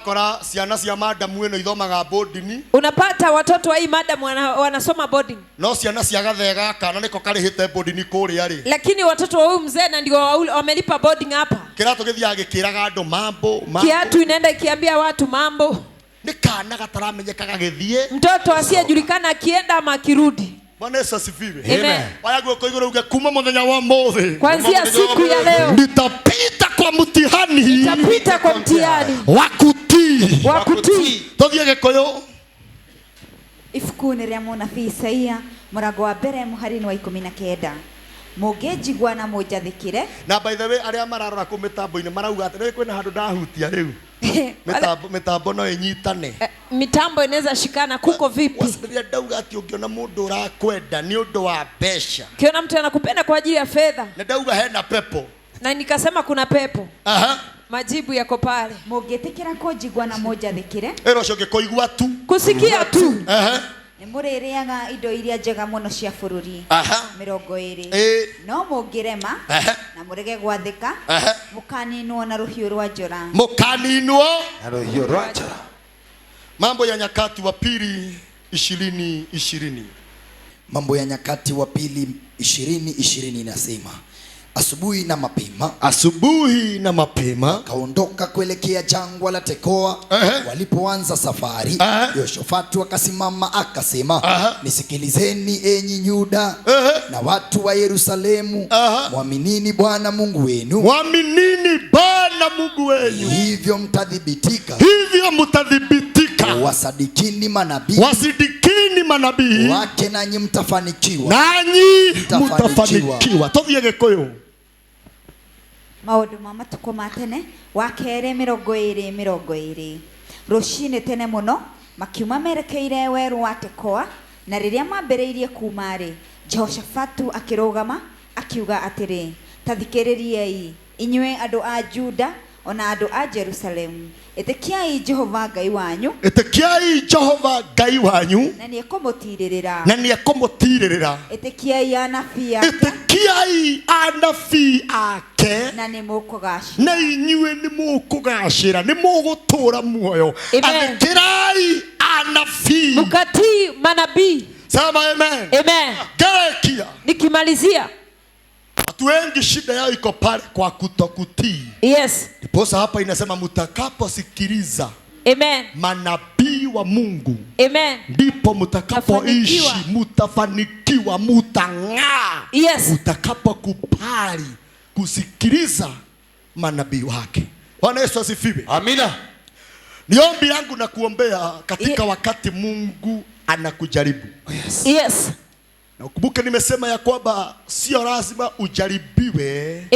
Kora ciana cia madam weno ithomaga boarding. Unapata watoto wa hii madam wanasoma boarding. No ciana cia gathega kana niko karihite boarding kuri ari. Lakini watoto wa huyu mzee na ndio wamelipa boarding hapa. Kirato githia gikiraga andu mambo. Kiatu inaenda ikiambia watu mambo. Ni kana gataramenyekaga githie. Mtoto asiyejulikana akienda ama akirudi. Bwana Yesu asifiwe. Amen. Wayagu kwa iguru kuma muthenya wa mothe. Kuanzia siku ya leo nitapita kwa mtihani. Nitapita kwa mtihani. Wakutii. Tothie Gikuyu. Ibuku-inĩ rĩa mũnabii Isaia mũrango wa mbere mũhari-inĩ wa 19. Mũngĩnjigua na mũnjathĩkĩre. Na by the way aria mararora ku mitambo-inĩ marauga atĩ kwĩna handũ ndahutia rĩu. Mitambo no inyitane. Mitambo inaweza shikana kuko vipi? Wasiria ndauga ati ungiona mundu urakwenda ni undu wa besha. Kiona mtu anakupenda kwa ajili ya fedha. Na ndauga hena pepo. Na nikasema kuna pepo. Majibu yako pale. Mũngĩtĩkĩra kũnjigua na mũnjathĩkĩre. Ero coke koigua tu. Kusikia tu. Nĩ mũrĩrĩaga indo iria njega mũno cia bũrũri. 20. No mũngĩrema na mũrege gwathĩka mũkaninwo na rũhiũ rwa njora. Mũkaninwo na rũhiũ rwa njora. Mambo ya Nyakati wa Pili 20:20. Mambo ya Nyakati wa Pili 20:20 inasema asubuhi na mapema kaondoka kuelekea jangwa la Tekoa. Walipoanza safari Yoshafatu akasimama akasema, nisikilizeni enyi Yuda na watu wa Yerusalemu, mwaminini Bwana Mungu wenu. Hivyo mtadhibitika. Wasadikini manabii wake nanyi mtafanikiwa. Tothie Gikuyu. Maũndũ ma matukũ ma tene wa kerĩ 20:20. Rũcinĩ tene mũno makiuma merekeire werũ wa Tekoa, na rĩrĩa mambĩrĩirie kuuma-rĩ, Jehoshafatu akĩrũgama akiuga atĩrĩ, tathikĩrĩriai inyuĩ andũ a Juda ona andũ a Jerusalemu, ĩtĩkiai Jehova Ngai wanyu na nĩekũmũtirĩrĩra. Ĩtĩkiai anabii ake na inyuĩ nĩmũkũgacĩra, nĩmũgũtũra muoyo. Athĩkĩrai anabii. Mukatii manabii. Sema amen. Amen. Gerekia. Nikimalizia. Watu wengi shida yao iko pale kwa kutokutii. Yes. Ndiposa hapa inasema mtakaposikiliza manabii wa Mungu. Amen. Ndipo mtakapoishi, mtafanikiwa, mtang'aa. Yes. Mtakapokubali kusikiliza manabii wake. Bwana Yesu asifiwe. Amina. Ni ombi langu na kuombea katika wakati Mungu anakujaribu. Yes. Na ukumbuke nimesema ya kwamba sio lazima ujaribiwe.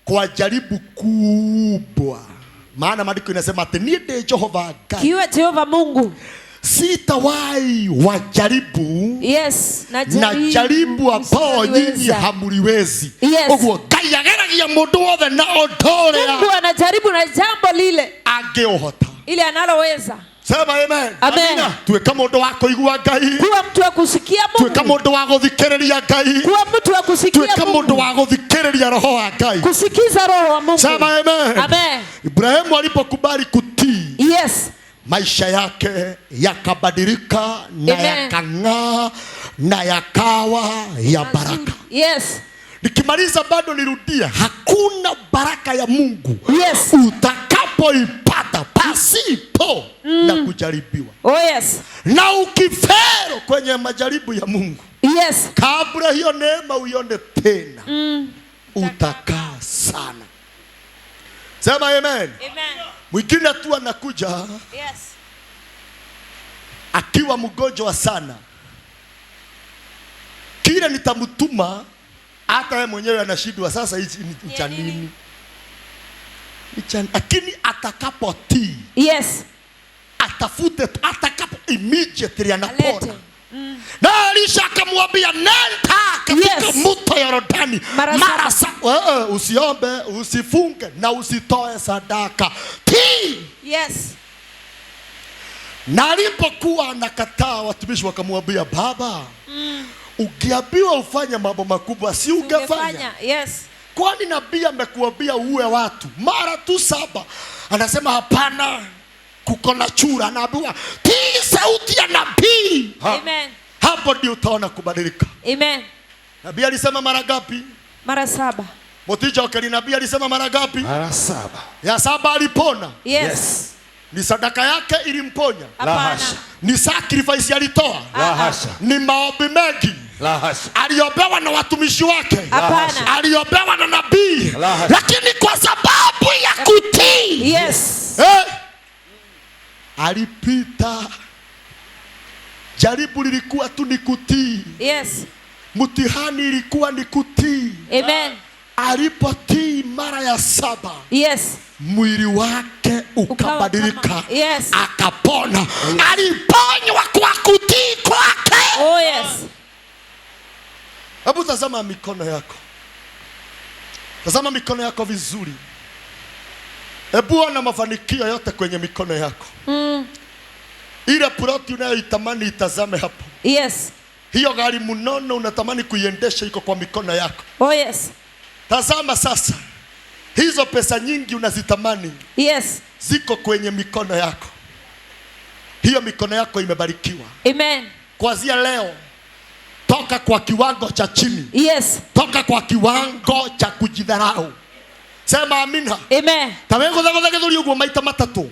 Kwa jaribu kubwa. Maana maandiko inasema ati niende Jehova Ngai. Kiwe Jehova Mungu. Sitawahi wajaribu. Yes. Na jaribu ambao nyinyi hamuliwezi. Oguo Ngai ageragia mundu wothe na otorea. Mungu anajaribu na jambo lile angĩohota. Ile analoweza. Sema amen. Amen. Tuweka mundu wa kuigua Ngai. Kuwa mtu wa kusikia Mungu. Tuweka mundu wa guthikĩrĩria Ngai. Kuwa mtu wa kusikia Mungu. Tuweka mundu wa guthikĩrĩria roho wa Ngai. Kusikiza roho wa Mungu. Sema amen. Amen. Ibrahimu alipokubali kutii. Yes. Maisha yake yakabadilika na yakang'aa na yakawa ya baraka. Yes. Nikimaliza bado nirudia, hakuna baraka ya Mungu utakapoipata pasipo na kujaribiwa. Na ukifero kwenye majaribu ya Mungu, kabla hiyo neema uione tena, utakaa sana. Sema amen. Amen. Mwingine tu anakuja Yes. akiwa mgonjwa sana, kile nitamtuma hata yeye mwenyewe anashindwa sasa hichi ni cha nini? Lakini atakapotii, Yes. atafute atakapo immediately anapona. Alete. Na Elisha akamwambia nenda katika Yes. mto Yordani Mara saba. Usiombe, usifunge na usitoe sadaka. Tii. Yes. Na alipokuwa anakataa, watumishi wakamwambia baba, ukiambiwa ufanye mambo makubwa si ungefanya? Yes. Kwani nabii amekuambia uwe watu mara tu 7? Anasema hapana, kuko na chura. Anaambiwa tii sauti ya nabii. Amen. Hapo ndio utaona kubadilika. Amen. Nabii alisema mara ngapi? Mara 7. Motija wakati nabii alisema mara ngapi? Mara 7. Ya 7 alipona. Yes. Ni sadaka yake ilimponya? La hasha. Ni sacrifice alitoa? La hasha. Ni maombi mengi? La hasha. Aliobewa na watumishi wake? Hapana. Aliobewa na nabii? La hasha. Lakini kwa sababu ya kutii, Yes. alipita. Jaribu lilikuwa tu ni kutii. Yes. Mtihani ilikuwa ni kutii. Amen. Alipotii mara ya 7, Yes. mwili wake ukabadilika. Yes. Akapona. Aliponywa kwa kutii kwake. Oh yes. Hebu tazama mikono yako. Tazama mikono yako vizuri. Hebu ona mafanikio yote kwenye mikono yako. Ile ploti unayoitamani itazame hapo. Yes. Hiyo gari mnono unatamani kuiendesha iko kwa mikono yako. Oh yes. Tazama sasa. Hizo pesa nyingi unazitamani. Yes. Ziko kwenye mikono yako. Hiyo mikono yako imebarikiwa. Amen. Kuanzia leo, toka kwa kiwango cha chini. Yes. Toka kwa kiwango cha kujidharau. Sema amina. Amen. Tawengo zangu zake zuri ugo maita matatu.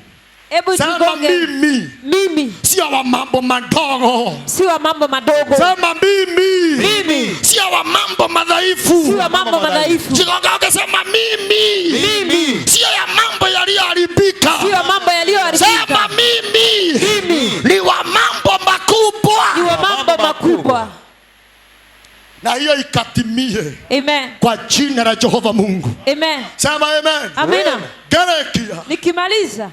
Ebu Sema tugonge. Mimi. Sio wa mambo madogo. Si wa mambo madogo. Sema mimi. Mimi. Sio wa mambo madhaifu. Si wa mambo madhaifu. Chigonga ukisema mimi. Mimi. Sio ya mambo yaliyoharibika. Si wa mambo yaliyoharibika. Sema mimi. Mimi. Ni wa mambo makubwa. Ni wa mambo makubwa. Na hiyo ikatimie. Amen. Kwa jina la Jehova Mungu. Amen. Sema amen. Amina. Galatia. Nikimaliza.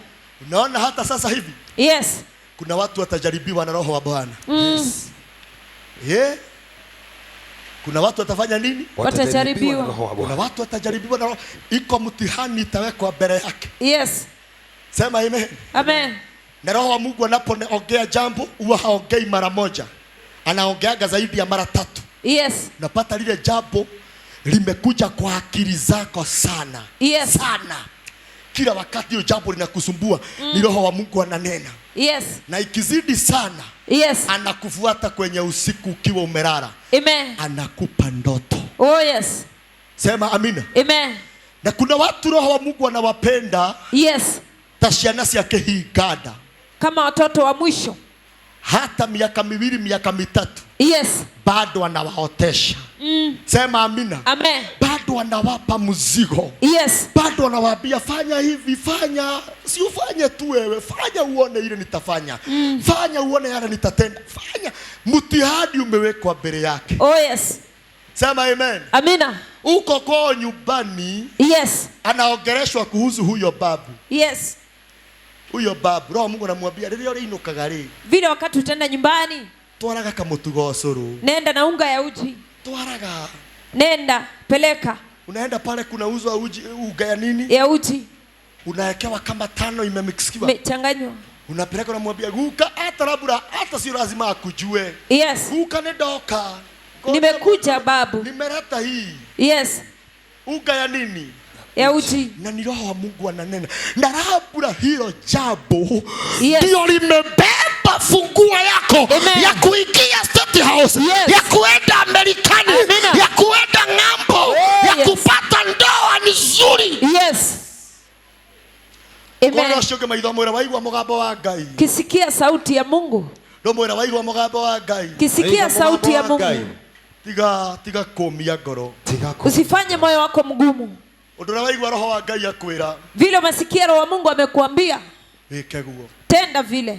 Unaona hata sasa hivi. Yes. Kuna watu watajaribiwa na roho wa Bwana. Yes. Kuna watu watafanya nini? Watajaribiwa. Kuna watu watajaribiwa na roho. Iko mtihani itawekwa mbele yake. Yes. Sema amen. Amen. Na roho wa Mungu anapoongea jambo huwa haongei mara moja. Anaongeaga zaidi ya mara 3. Yes. Napata lile jambo limekuja kwa akili zako sana. Yes. Sana. Kila wakati hiyo jambo linakusumbua, ni roho wa Mungu ananena. Yes. Na ikizidi sana, Yes. anakufuata kwenye usiku ukiwa umelala. Amen. Anakupa ndoto. Oh yes. Sema amina. Amen. Na kuna watu roho wa Mungu anawapenda. Yes. Tashianasi yake hii gada. Kama watoto wa mwisho. Hata miaka 2, miaka 3. Yes. Bado anawaotesha. Sema amina. Amen. Bado anawapa mzigo. Yes. Bado anawaambia fanya hivi, fanya. Si ufanye tu wewe, fanya uone ile nitafanya. Fanya uone yale nitatenda. Fanya. Mtihani umewekwa mbele yake. Oh yes. Sema amen. Amina. Uko kwa nyumbani. Yes. Anaongeleshwa kuhusu huyo babu. Yes. Huyo babu, roho Mungu anamwambia leo inukaga ri. Vile wakati utaenda nyumbani, twaraga kamutugo curu. nenda na unga ya uji. Twaraga. Nenda, peleka. Unaenda pale kunauzwa uji, unga ya nini? Ya uji. Unawekewa kama 5 imemixiwa. Mechanganywa. Unapeleka unamwambia guka hata labda hata si lazima akujue. Yes. Guka nedoka. Nimekuja babu. Nimeleta hii. Yes. Unga ya nini? Ya uji. Na ni roho wa Mungu ananena. Na labda hilo jambo Yes. ndio limebeba funguo yako. Amen. Ya kuingia State House. Yes. Ya kuenda Amerikani. Amina. Ya kuenda ng'ambo. Ya yes. kupata ndoa nzuri. Yes. Amen. Shoge maitho mwera waigwa mugambo wa Ngai. Kisikia sauti ya Mungu. Ndo mwera waigwa mugambo wa Ngai. Kisikia sauti ya Mungu. Tiga kumia ngoro. Usifanye moyo wako mgumu. Udurawaigwa roho wa Ngai akwira. Vile umesikia roho wa Mungu amekuambia, Weke guo. tenda vile.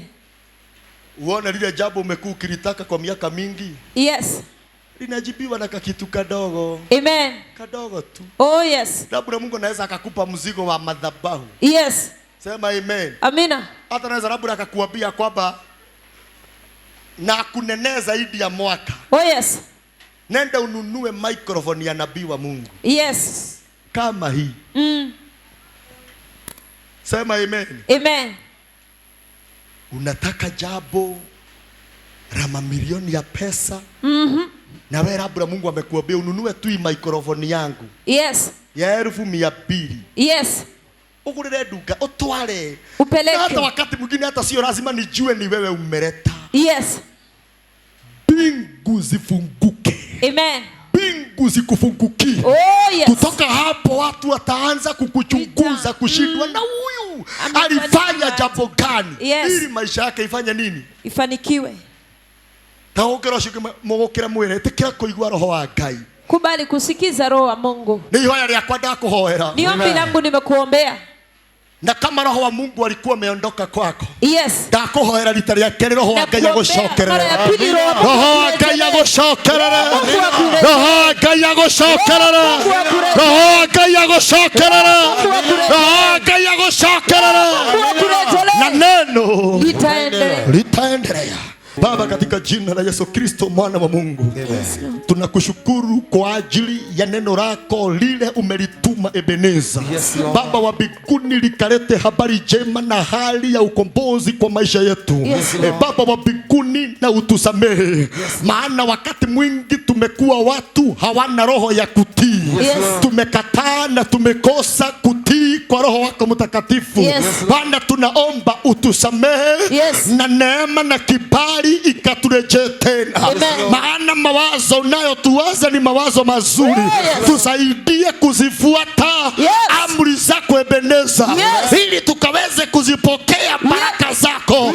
Uone lile jambo umekuwa ukilitaka kwa miaka mingi. Yes. Linajibiwa na kakitu kadogo. Amen. Kadogo tu. Oh yes. Labda Mungu anaweza akakupa mzigo wa madhabahu. Yes. Sema amen. Amina. Hata anaweza labda akakuambia kwamba na kunenea zaidi ya mwaka. Oh yes. Nenda ununue microphone ya nabii wa Mungu. Yes. Kama hii. Sema amen. Amen. Unataka jambo la mamilioni ya pesa. Na wewe labda Mungu amekuambia ununue tu hii microphone yangu. Yes. Ya 200,000. Yes. Ugurire duka utware. Upeleke. Na hata wakati mwingine hata sio lazima nijue ni wewe umeleta. Yes. Mbingu zifunguke. Amen. Mbingu zikufungukie. Oh yes. Kutoka hapo watu wataanza kukuchunguza, kushindwa na huyu alifanya jambo gani? Yes. Ili maisha yake ifanye nini? Ifanikiwe. Taokera shike mogokera mwere tekera kuigwa roho wa Ngai. Kubali kusikiza roho wa Mungu. Ni ihoya riakwa ndakuhoera. Ni ombi langu nimekuombea. Na kama roho wa Mungu alikuwa ameondoka kwako. Yes. Ndakuhoera rita riake roho wa Ngai agushokerera. Roho wa Ngai agushokerera. Roho wa Ngai agushokerera. Roho wa Ngai agushokerera. Roho wa Ngai agushokerera. Na neno litaendelea. Baba, katika jina la Yesu Kristo mwana wa Mungu, tunakushukuru kwa ajili ya neno lako lile umelituma Ebeneza. Baba wa mbinguni, likalete habari njema na hali ya ukombozi kwa maisha yetu. Baba wa mbinguni, na utusamehe, maana wakati mwingi tumekuwa watu hawana roho ya kutii. Tumekataa na tumekosa kutii kwa Roho wako Mtakatifu. Bwana, tunaomba utusamehe na neema na kibali ikaturejee tena. Maana mawazo unayotuwaza ni mawazo mazuri. Tusaidie kuzifuata amri zako Ebeneza, ili tukaweze kuzipokea baraka zako,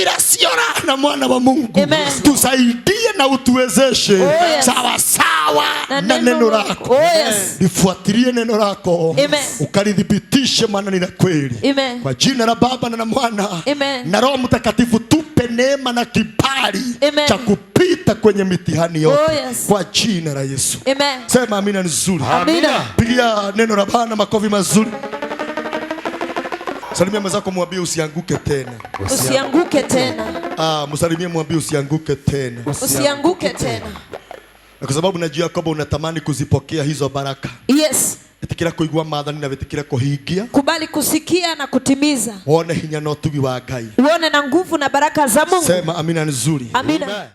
ila sio na mwana wa Mungu. Tusaidie na utuwezeshe sawa sawa na neno lako. Lifuatilie neno lako, ukalidhibitishe, maana ni la kweli. Kwa jina la Baba na la Mwana na Roho Mtakatifu, tupe neema na kibali cha kupita kwenye mitihani yote. Kwa jina la Yesu. Sema amina nzuri. Amina. Pigia neno la Bwana makofi mazuri. Salimia mwenzako, mwambie usianguke tena. Usianguke tena. Msalimie, mwambie usianguke tena. Usianguke tena. Kwa sababu najua kwamba unatamani kuzipokea hizo baraka. Yes. Etikira kuigwa maathani na etikira kuhingia. Kubali kusikia na kutimiza. Uone hinya na utugi wa Ngai. Uone na nguvu na baraka za Mungu. Sema amina nzuri. Amina.